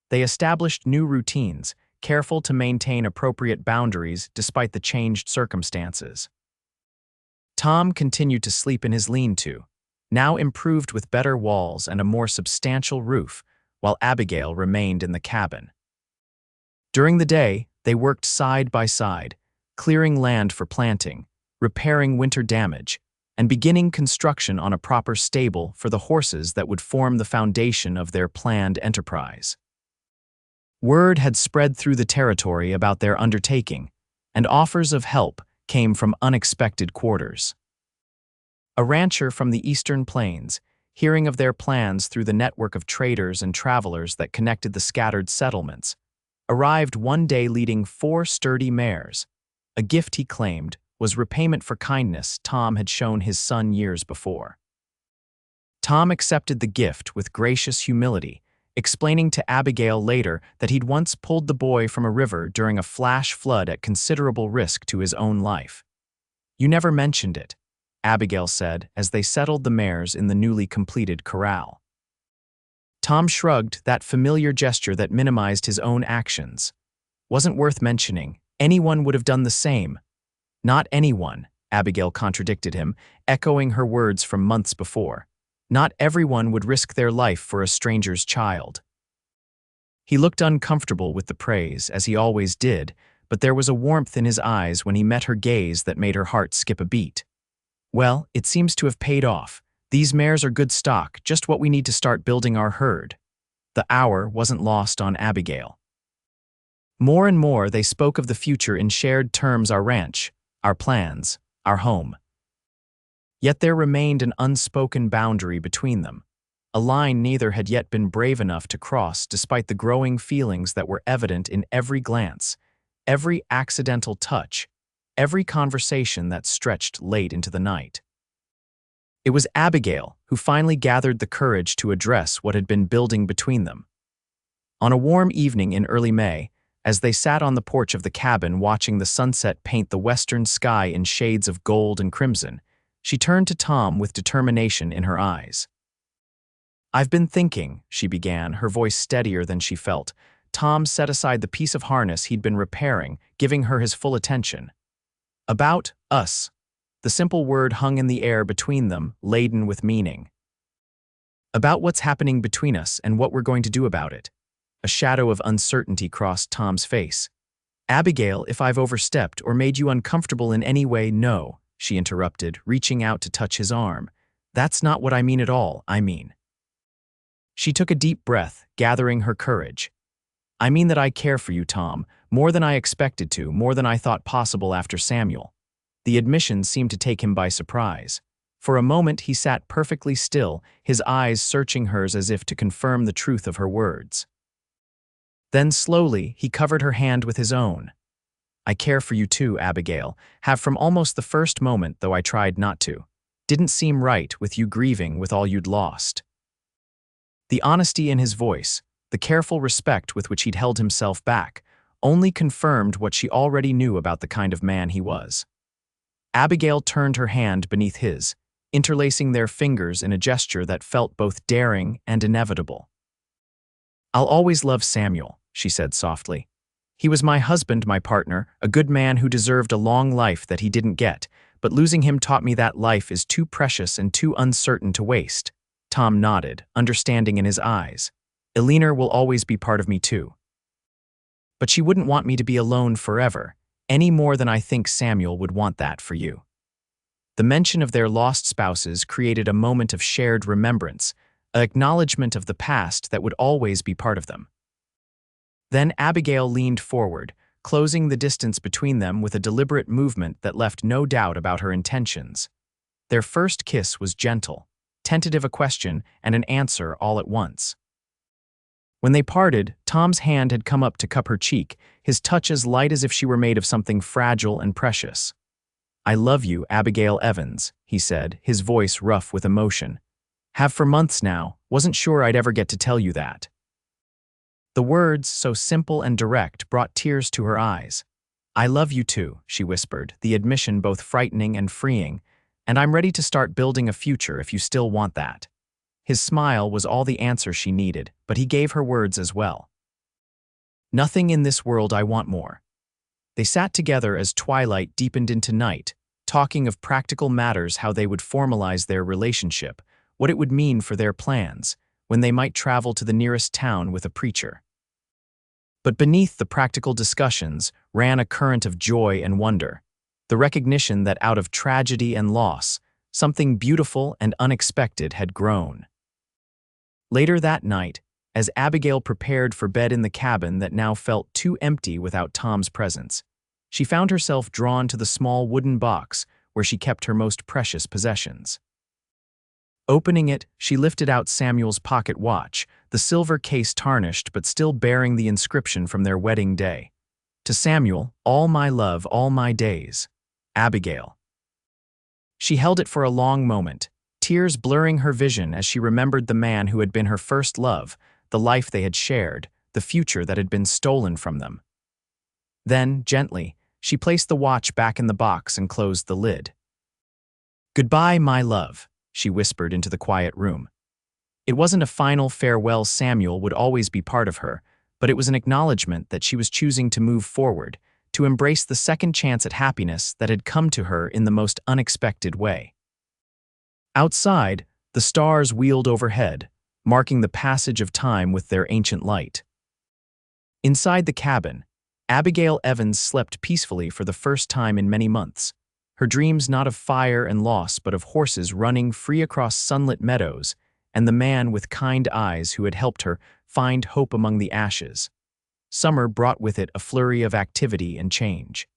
They established new routines, careful to maintain appropriate boundaries despite the changed circumstances. Tom continued to sleep in his lean-to, now improved with better walls and a more substantial roof, while Abigail remained in the cabin. During the day, they worked side by side, clearing land for planting, repairing winter damage, and beginning construction on a proper stable for the horses that would form the foundation of their planned enterprise. Word had spread through the territory about their undertaking, and offers of help came from unexpected quarters. A rancher from the eastern plains, hearing of their plans through the network of traders and travelers that connected the scattered settlements, arrived one day leading 4 sturdy mares. A gift, he claimed, was repayment for kindness Tom had shown his son years before. Tom accepted the gift with gracious humility, explaining to Abigail later that he'd once pulled the boy from a river during a flash flood at considerable risk to his own life. "You never mentioned it," Abigail said as they settled the mares in the newly completed corral. Tom shrugged, that familiar gesture that minimized his own actions. "Wasn't worth mentioning. Anyone would have done the same." "Not anyone," Abigail contradicted him, echoing her words from months before. "Not everyone would risk their life for a stranger's child." He looked uncomfortable with the praise, as he always did, but there was a warmth in his eyes when he met her gaze that made her heart skip a beat. "Well, it seems to have paid off. These mares are good stock, just what we need to start building our herd." The hour wasn't lost on Abigail. More and more they spoke of the future in shared terms: our ranch, our plans, our home. Yet there remained an unspoken boundary between them, a line neither had yet been brave enough to cross despite the growing feelings that were evident in every glance, every accidental touch, every conversation that stretched late into the night. It was Abigail who finally gathered the courage to address what had been building between them. On a warm evening in early May, as they sat on the porch of the cabin watching the sunset paint the western sky in shades of gold and crimson, she turned to Tom with determination in her eyes. "I've been thinking," she began, her voice steadier than she felt. Tom set aside the piece of harness he'd been repairing, giving her his full attention. "About us." The simple word hung in the air between them, laden with meaning. "About what's happening between us and what we're going to do about it." A shadow of uncertainty crossed Tom's face. "Abigail, if I've overstepped or made you uncomfortable in any way, no," she interrupted, reaching out to touch his arm. "That's not what I mean at all, I mean." She took a deep breath, gathering her courage. "I mean that I care for you, Tom, more than I expected to, more than I thought possible after Samuel." The admission seemed to take him by surprise. For a moment he sat perfectly still, his eyes searching hers as if to confirm the truth of her words. Then slowly he covered her hand with his own. "I care for you too, Abigail, have from almost the first moment, though I tried not to. Didn't seem right with you grieving with all you'd lost." The honesty in his voice, the careful respect with which he'd held himself back, only confirmed what she already knew about the kind of man he was. Abigail turned her hand beneath his, interlacing their fingers in a gesture that felt both daring and inevitable. "I'll always love Samuel," she said softly. "He was my husband, my partner, a good man who deserved a long life that he didn't get, but losing him taught me that life is too precious and too uncertain to waste." Tom nodded, understanding in his eyes. "Eleanor will always be part of me too. But she wouldn't want me to be alone forever, any more than I think Samuel would want that for you." The mention of their lost spouses created a moment of shared remembrance, an acknowledgement of the past that would always be part of them. Then Abigail leaned forward, closing the distance between them with a deliberate movement that left no doubt about her intentions. Their first kiss was gentle, tentative, a question and an answer all at once. When they parted, Tom's hand had come up to cup her cheek, his touch as light as if she were made of something fragile and precious. "I love you, Abigail Evans," he said, his voice rough with emotion. "Have for months now, wasn't sure I'd ever get to tell you that." The words, so simple and direct, brought tears to her eyes. I love you too, she whispered, the admission both frightening and freeing, and I'm ready to start building a future if you still want that. His smile was all the answer she needed, but he gave her words as well. Nothing in this world I want more. They sat together as twilight deepened into night, talking of practical matters, how they would formalize their relationship, what it would mean for their plans, when they might travel to the nearest town with a preacher. But beneath the practical discussions ran a current of joy and wonder, the recognition that out of tragedy and loss, something beautiful and unexpected had grown. Later that night, as Abigail prepared for bed in the cabin that now felt too empty without Tom's presence, she found herself drawn to the small wooden box where she kept her most precious possessions. Opening it, she lifted out Samuel's pocket watch, the silver case tarnished but still bearing the inscription from their wedding day. To Samuel, all my love, all my days. Abigail. She held it for a long moment, tears blurring her vision as she remembered the man who had been her first love, the life they had shared, the future that had been stolen from them. Then, gently, she placed the watch back in the box and closed the lid. Goodbye, my love, she whispered into the quiet room. It wasn't a final farewell. Samuel would always be part of her, but it was an acknowledgement that she was choosing to move forward, to embrace the second chance at happiness that had come to her in the most unexpected way. Outside, the stars wheeled overhead, marking the passage of time with their ancient light. Inside the cabin, Abigail Evans slept peacefully for the first time in many months, her dreams not of fire and loss but of horses running free across sunlit meadows and the man with kind eyes who had helped her find hope among the ashes. Summer brought with it a flurry of activity and change.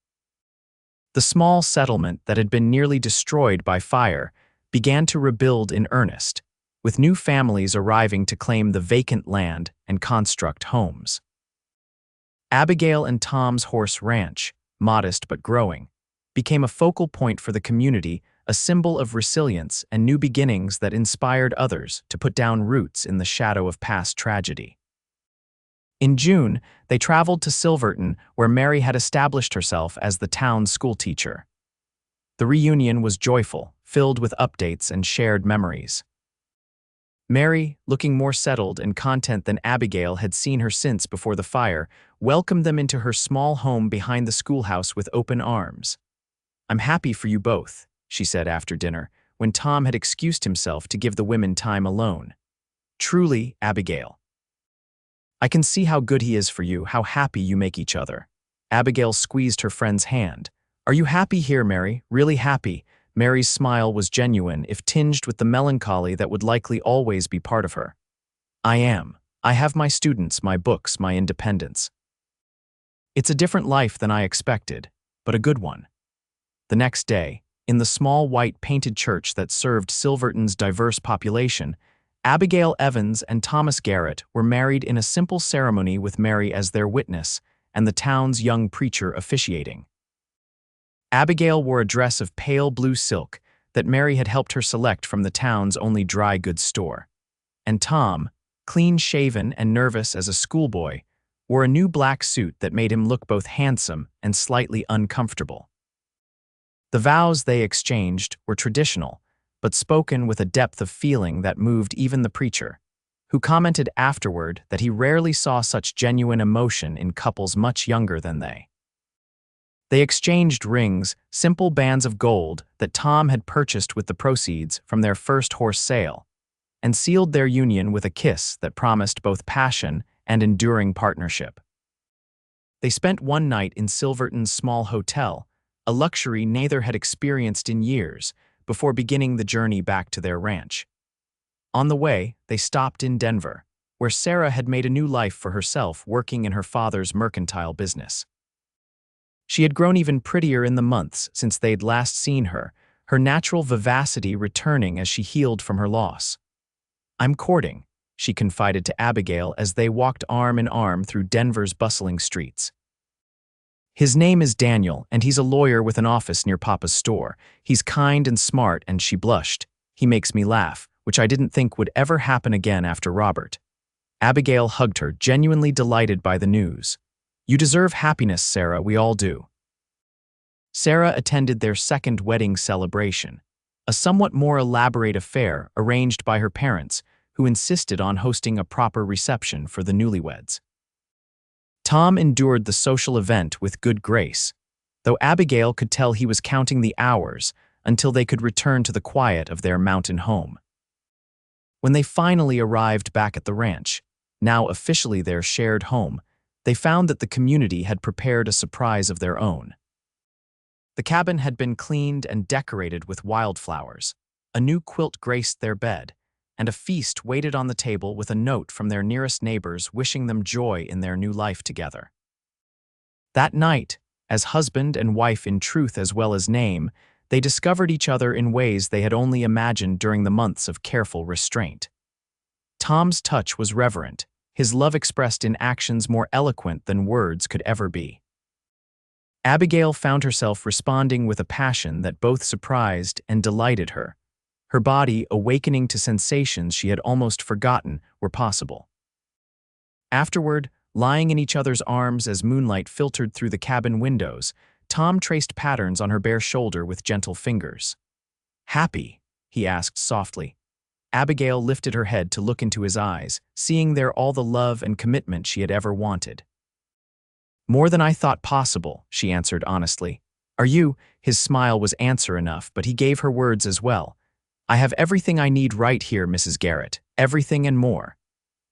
The small settlement that had been nearly destroyed by fire began to rebuild in earnest, with new families arriving to claim the vacant land and construct homes. Abigail and Tom's horse ranch, modest but growing, became a focal point for the community, a symbol of resilience and new beginnings that inspired others to put down roots in the shadow of past tragedy. In June, they traveled to Silverton, where Mary had established herself as the town's schoolteacher. The reunion was joyful, filled with updates and shared memories. Mary, looking more settled and content than Abigail had seen her since before the fire, welcomed them into her small home behind the schoolhouse with open arms. "I'm happy for you both," she said after dinner, when Tom had excused himself to give the women time alone. "Truly, Abigail. I can see how good he is for you, how happy you make each other." Abigail squeezed her friend's hand. "Are you happy here, Mary? Really happy?" Mary's smile was genuine, if tinged with the melancholy that would likely always be part of her. "I am. I have my students, my books, my independence. It's a different life than I expected, but a good one." The next day, in the small white painted church that served Silverton's diverse population, Abigail Evans and Thomas Garrett were married in a simple ceremony with Mary as their witness and the town's young preacher officiating. Abigail wore a dress of pale blue silk that Mary had helped her select from the town's only dry goods store. And Tom, clean-shaven and nervous as a schoolboy, wore a new black suit that made him look both handsome and slightly uncomfortable. The vows they exchanged were traditional, but spoken with a depth of feeling that moved even the preacher, who commented afterward that he rarely saw such genuine emotion in couples much younger than they. They exchanged rings, simple bands of gold that Tom had purchased with the proceeds from their first horse sale, and sealed their union with a kiss that promised both passion and enduring partnership. They spent one night in Silverton's small hotel, a luxury neither had experienced in years, before beginning the journey back to their ranch. On the way, they stopped in Denver, where Sarah had made a new life for herself working in her father's mercantile business. She had grown even prettier in the months since they'd last seen her, her natural vivacity returning as she healed from her loss. "I'm courting," she confided to Abigail as they walked arm in arm through Denver's bustling streets. "His name is Daniel, and he's a lawyer with an office near Papa's store. He's kind and smart," and she blushed. "He makes me laugh, which I didn't think would ever happen again after Robert." Abigail hugged her, genuinely delighted by the news. "You deserve happiness, Sarah, we all do." Sarah attended their second wedding celebration, a somewhat more elaborate affair arranged by her parents, who insisted on hosting a proper reception for the newlyweds. Tom endured the social event with good grace, though Abigail could tell he was counting the hours until they could return to the quiet of their mountain home. When they finally arrived back at the ranch, now officially their shared home, they found that the community had prepared a surprise of their own. The cabin had been cleaned and decorated with wildflowers, a new quilt graced their bed, and a feast waited on the table with a note from their nearest neighbors wishing them joy in their new life together. That night, as husband and wife in truth as well as name, they discovered each other in ways they had only imagined during the months of careful restraint. Tom's touch was reverent, his love expressed in actions more eloquent than words could ever be. Abigail found herself responding with a passion that both surprised and delighted her, her body awakening to sensations she had almost forgotten were possible. Afterward, lying in each other's arms as moonlight filtered through the cabin windows, Tom traced patterns on her bare shoulder with gentle fingers. "Happy?" he asked softly. Abigail lifted her head to look into his eyes, seeing there all the love and commitment she had ever wanted. "More than I thought possible," she answered honestly. "Are you?" His smile was answer enough, but he gave her words as well. "I have everything I need right here, Mrs. Garrett, everything and more."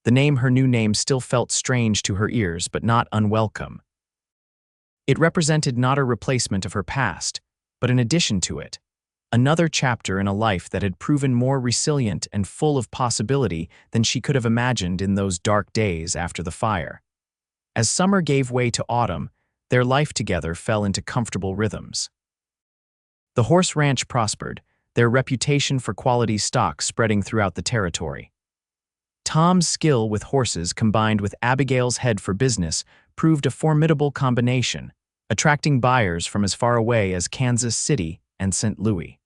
Her new name still felt strange to her ears, but not unwelcome. It represented not a replacement of her past, but an addition to it, another chapter in a life that had proven more resilient and full of possibility than she could have imagined in those dark days after the fire. As summer gave way to autumn, their life together fell into comfortable rhythms. The horse ranch prospered, their reputation for quality stock spreading throughout the territory. Tom's skill with horses combined with Abigail's head for business proved a formidable combination, attracting buyers from as far away as Kansas City and St. Louis.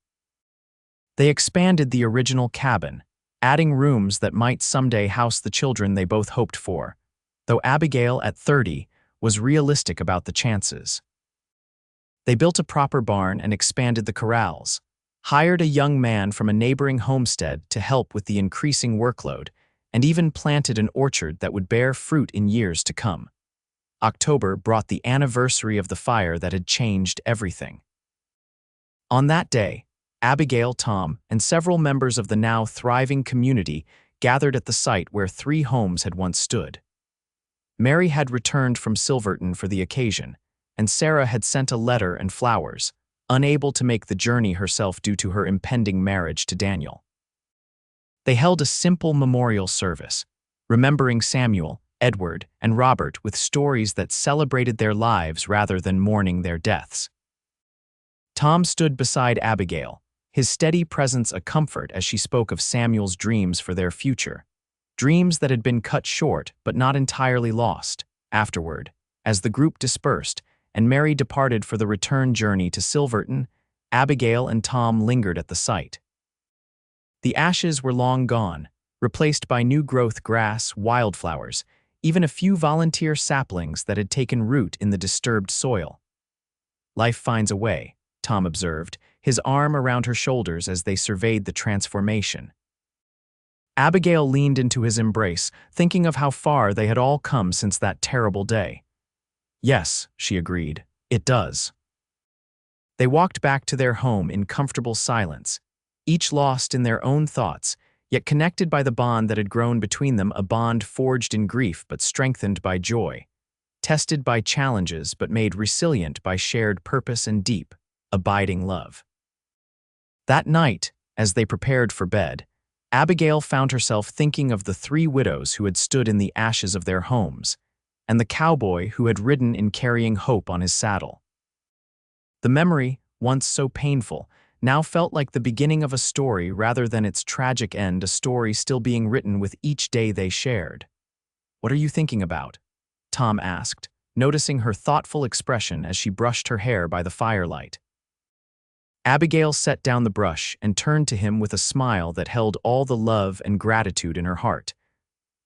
They expanded the original cabin, adding rooms that might someday house the children they both hoped for, though Abigail, at 30, was realistic about the chances. They built a proper barn and expanded the corrals, hired a young man from a neighboring homestead to help with the increasing workload, and even planted an orchard that would bear fruit in years to come. October brought the anniversary of the fire that had changed everything. On that day, Abigail, Tom, and several members of the now thriving community gathered at the site where 3 homes had once stood. Mary had returned from Silverton for the occasion, and Sarah had sent a letter and flowers, unable to make the journey herself due to her impending marriage to Daniel. They held a simple memorial service, remembering Samuel, Edward, and Robert with stories that celebrated their lives rather than mourning their deaths. Tom stood beside Abigail, his steady presence a comfort as she spoke of Samuel's dreams for their future, dreams that had been cut short but not entirely lost. Afterward, as the group dispersed and Mary departed for the return journey to Silverton, Abigail and Tom lingered at the site. The ashes were long gone, replaced by new-growth grass, wildflowers, even a few volunteer saplings that had taken root in the disturbed soil. "Life finds a way," Tom observed, his arm around her shoulders as they surveyed the transformation. Abigail leaned into his embrace, thinking of how far they had all come since that terrible day. "Yes," she agreed, "it does." They walked back to their home in comfortable silence, each lost in their own thoughts, yet connected by the bond that had grown between them, a bond forged in grief but strengthened by joy, tested by challenges but made resilient by shared purpose and deep, abiding love. That night, as they prepared for bed, Abigail found herself thinking of the 3 widows who had stood in the ashes of their homes, and the cowboy who had ridden in carrying hope on his saddle. The memory, once so painful, now felt like the beginning of a story rather than its tragic end, a story still being written with each day they shared. "What are you thinking about?" Tom asked, noticing her thoughtful expression as she brushed her hair by the firelight. Abigail set down the brush and turned to him with a smile that held all the love and gratitude in her heart.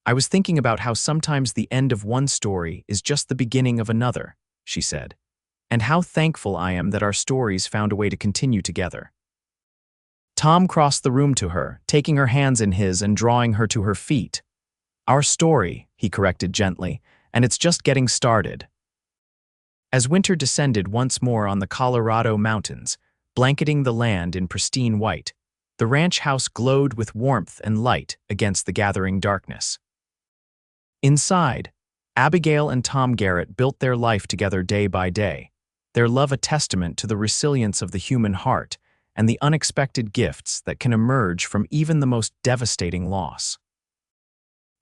"I was thinking about how sometimes the end of one story is just the beginning of another," she said. and how thankful I am that our stories found a way to continue together." Tom crossed the room to her, taking her hands in his and drawing her to her feet. "Our story," he corrected gently, "and it's just getting started." As winter descended once more on the Colorado mountains, blanketing the land in pristine white, the ranch house glowed with warmth and light against the gathering darkness. Inside, Abigail and Tom Garrett built their life together day by day, their love a testament to the resilience of the human heart and the unexpected gifts that can emerge from even the most devastating loss.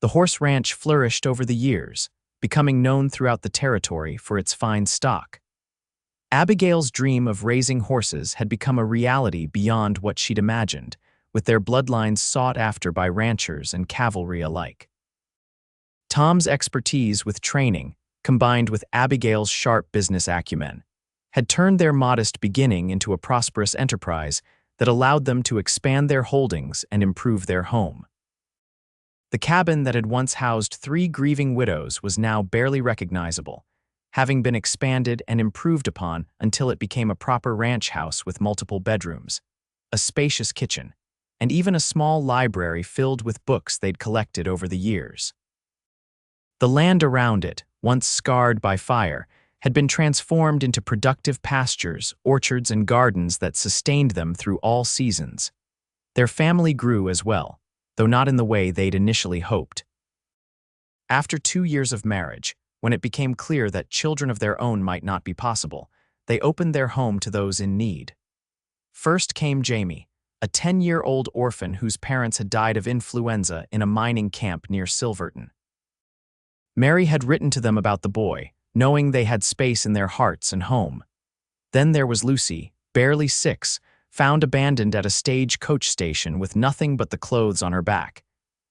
The horse ranch flourished over the years, becoming known throughout the territory for its fine stock. Abigail's dream of raising horses had become a reality beyond what she'd imagined, with their bloodlines sought after by ranchers and cavalry alike. Tom's expertise with training, combined with Abigail's sharp business acumen, had turned their modest beginning into a prosperous enterprise that allowed them to expand their holdings and improve their home. The cabin that had once housed 3 grieving widows was now barely recognizable, having been expanded and improved upon until it became a proper ranch house with multiple bedrooms, a spacious kitchen, and even a small library filled with books they'd collected over the years. The land around it, once scarred by fire, had been transformed into productive pastures, orchards, and gardens that sustained them through all seasons. Their family grew as well, though not in the way they'd initially hoped. After 2 years of marriage, when it became clear that children of their own might not be possible, they opened their home to those in need. First came Jamie, a 10-year-old orphan whose parents had died of influenza in a mining camp near Silverton. Mary had written to them about the boy, knowing they had space in their hearts and home. Then there was Lucy, barely 6, found abandoned at a stage-coach station with nothing but the clothes on her back,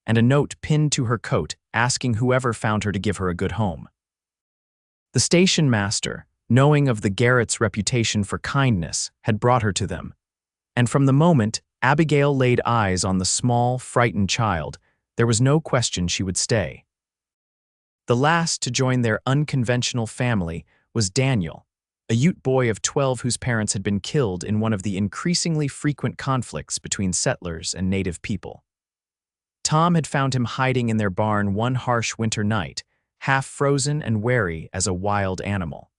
and a note pinned to her coat asking whoever found her to give her a good home. The station master, knowing of the Garrett's reputation for kindness, had brought her to them, and from the moment Abigail laid eyes on the small, frightened child, there was no question she would stay. The last to join their unconventional family was Daniel, a Ute boy of 12 whose parents had been killed in one of the increasingly frequent conflicts between settlers and native people. Tom had found him hiding in their barn one harsh winter night, half frozen and wary as a wild animal.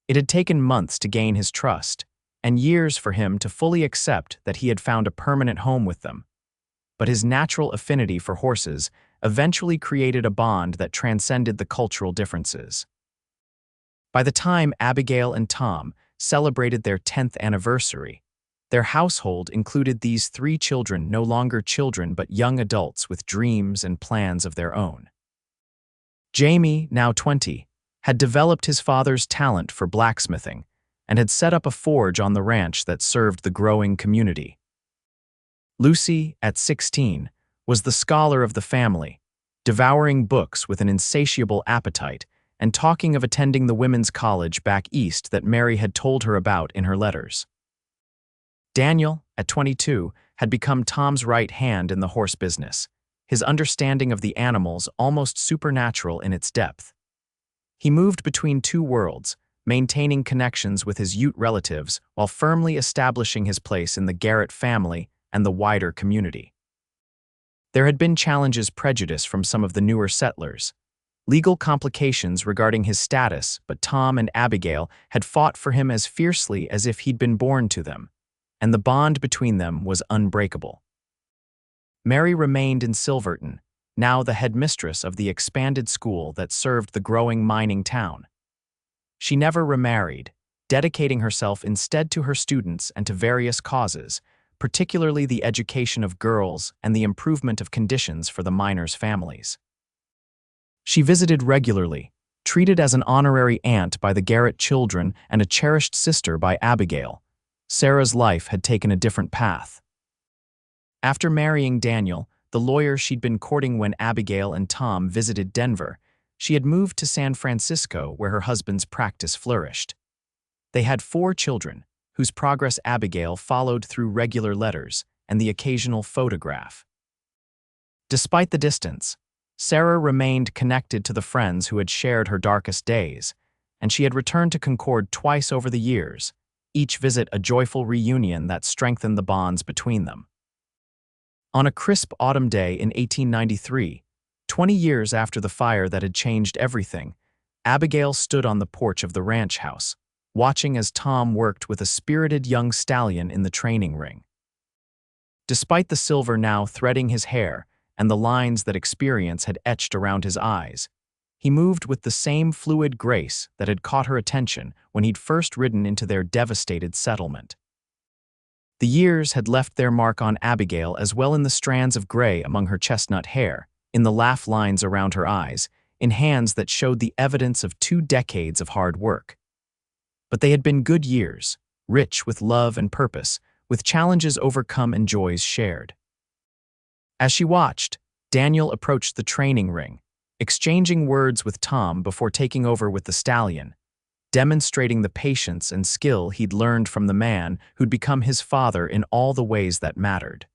It had taken months to gain his trust, and years for him to fully accept that he had found a permanent home with them. But his natural affinity for horses eventually created a bond that transcended the cultural differences. By the time Abigail and Tom celebrated their 10th anniversary, their household included these 3 children, no longer children but young adults with dreams and plans of their own. Jamie, now 20, had developed his father's talent for blacksmithing and had set up a forge on the ranch that served the growing community. Lucy, at 16, was the scholar of the family, devouring books with an insatiable appetite and talking of attending the women's college back east that Mary had told her about in her letters. Daniel, at 22, had become Tom's right hand in the horse business, his understanding of the animals almost supernatural in its depth. He moved between 2 worlds, maintaining connections with his Ute relatives while firmly establishing his place in the Garrett family and the wider community. There had been challenges prejudice from some of the newer settlers, legal complications regarding his status, but Tom and Abigail had fought for him as fiercely as if he'd been born to them, and the bond between them was unbreakable. Mary remained in Silverton, now the headmistress of the expanded school that served the growing mining town. She never remarried, dedicating herself instead to her students and to various causes, particularly the education of girls and the improvement of conditions for the miners' families. She visited regularly, treated as an honorary aunt by the Garrett children and a cherished sister by Abigail. Sarah's life had taken a different path. After marrying Daniel, the lawyer she'd been courting when Abigail and Tom visited Denver, she had moved to San Francisco where her husband's practice flourished. They had 4 children, whose progress Abigail followed through regular letters and the occasional photograph. Despite the distance, Sarah remained connected to the friends who had shared her darkest days, and she had returned to Concord twice over the years, each visit a joyful reunion that strengthened the bonds between them. On a crisp autumn day in 1893, 20 years after the fire that had changed everything, Abigail stood on the porch of the ranch house, watching as Tom worked with a spirited young stallion in the training ring. Despite the silver now threading his hair and the lines that experience had etched around his eyes, he moved with the same fluid grace that had caught her attention when he'd first ridden into their devastated settlement. The years had left their mark on Abigail as well, in the strands of gray among her chestnut hair, in the laugh lines around her eyes, in hands that showed the evidence of 2 decades of hard work. But they had been good years, rich with love and purpose, with challenges overcome and joys shared. As she watched, Daniel approached the training ring, exchanging words with Tom before taking over with the stallion, demonstrating the patience and skill he'd learned from the man who'd become his father in all the ways that mattered.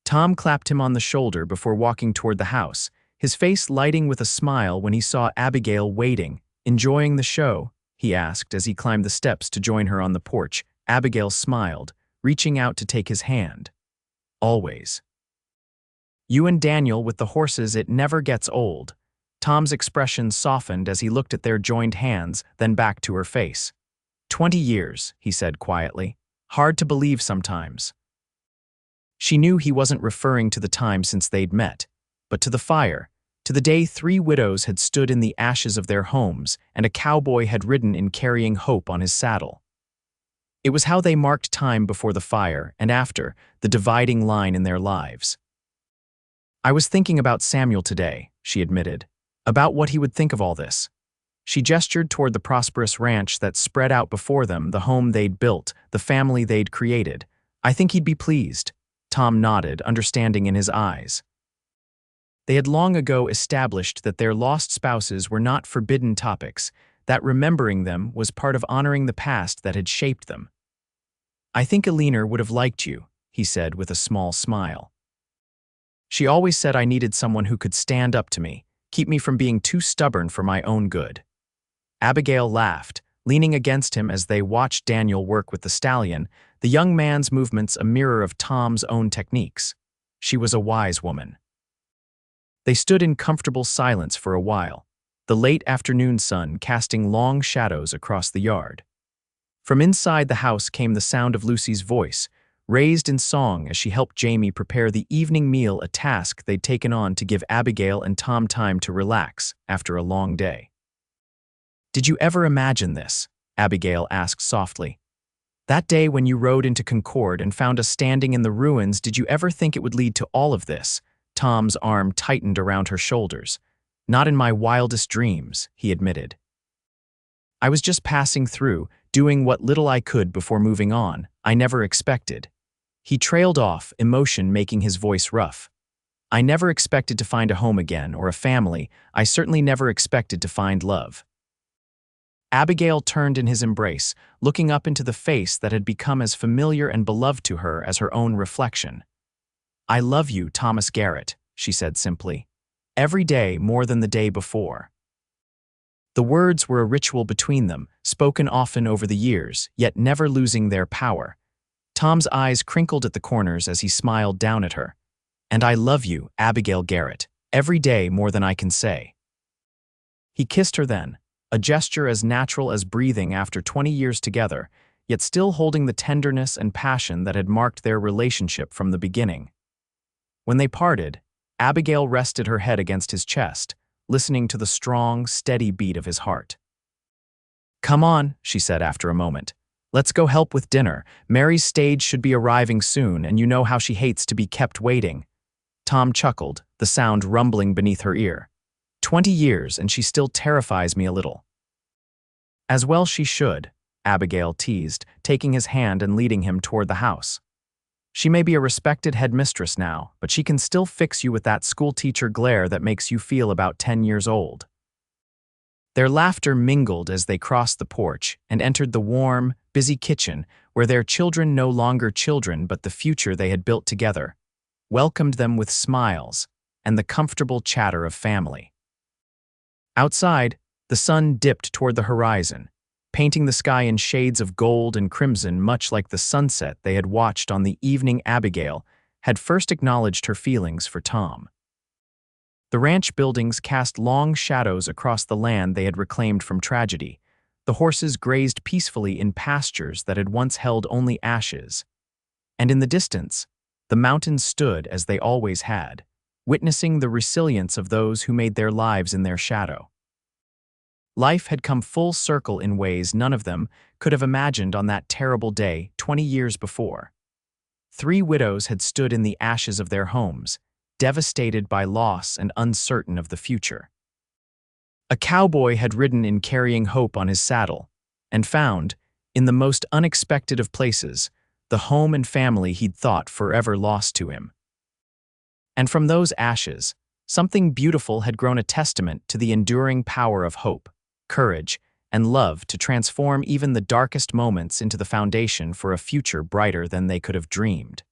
Tom clapped him on the shoulder before walking toward the house, his face lighting with a smile when he saw Abigail waiting. "Enjoying the show?" he asked as he climbed the steps to join her on the porch. Abigail smiled, reaching out to take his hand. "Always." "You and Daniel with the horses, it never gets old." Tom's expression softened as he looked at their joined hands, then back to her face. 20 years, he said quietly. "Hard to believe sometimes." She knew he wasn't referring to the time since they'd met, but to the fire, to the day 3 widows had stood in the ashes of their homes and a cowboy had ridden in carrying hope on his saddle. It was how they marked time before the fire and after, the dividing line in their lives. "I was thinking about Samuel today," she admitted, "about what he would think of all this." She gestured toward the prosperous ranch that spread out before them, the home they'd built, the family they'd created. "I think he'd be pleased." Tom nodded, understanding in his eyes. They had long ago established that their lost spouses were not forbidden topics, that remembering them was part of honoring the past that had shaped them. "I think Eleanor would have liked you," he said with a small smile. "She always said I needed someone who could stand up to me, keep me from being too stubborn for my own good." Abigail laughed, leaning against him as they watched Daniel work with the stallion, the young man's movements a mirror of Tom's own techniques. She was a wise woman. They stood in comfortable silence for a while, the late afternoon sun casting long shadows across the yard. From inside the house came the sound of Lucy's voice, raised in song as she helped Jamie prepare the evening meal, a task they'd taken on to give Abigail and Tom time to relax after a long day. "Did you ever imagine this?" Abigail asked softly. "That day when you rode into Concord and found us standing in the ruins, did you ever think it would lead to all of this?" Tom's arm tightened around her shoulders. "Not in my wildest dreams," he admitted. "I was just passing through, doing what little I could before moving on. I never expected." He trailed off, emotion making his voice rough. "I never expected to find a home again or a family. I certainly never expected to find love." Abigail turned in his embrace, looking up into the face that had become as familiar and beloved to her as her own reflection. "I love you, Thomas Garrett," she said simply. "Every day more than the day before." The words were a ritual between them, spoken often over the years, yet never losing their power. Tom's eyes crinkled at the corners as he smiled down at her. "And I love you, Abigail Garrett, every day more than I can say." He kissed her then, a gesture as natural as breathing after 20 years together, yet still holding the tenderness and passion that had marked their relationship from the beginning. When they parted, Abigail rested her head against his chest, listening to the strong, steady beat of his heart. "Come on," she said after a moment. "Let's go help with dinner. Mary's stage should be arriving soon, and you know how she hates to be kept waiting." Tom chuckled, the sound rumbling beneath her ear. 20 years, and she still terrifies me a little." "As well she should," Abigail teased, taking his hand and leading him toward the house. "She may be a respected headmistress now, but she can still fix you with that schoolteacher glare that makes you feel about 10 years old." Their laughter mingled as they crossed the porch and entered the warm, busy kitchen where their children, no longer children but the future they had built together, welcomed them with smiles and the comfortable chatter of family. Outside, The sun dipped toward the horizon, painting the sky in shades of gold and crimson, much like the sunset they had watched on the evening Abigail had first acknowledged her feelings for Tom. The ranch buildings cast long shadows across the land they had reclaimed from tragedy. The horses grazed peacefully in pastures that had once held only ashes. And in the distance, the mountains stood as they always had, witnessing the resilience of those who made their lives in their shadow. Life had come full circle in ways none of them could have imagined on that terrible day 20 years before. 3 widows had stood in the ashes of their homes, devastated by loss and uncertain of the future. A cowboy had ridden in carrying hope on his saddle, and found, in the most unexpected of places, the home and family he'd thought forever lost to him. And from those ashes, something beautiful had grown, a testament to the enduring power of hope, courage, and love to transform even the darkest moments into the foundation for a future brighter than they could have dreamed.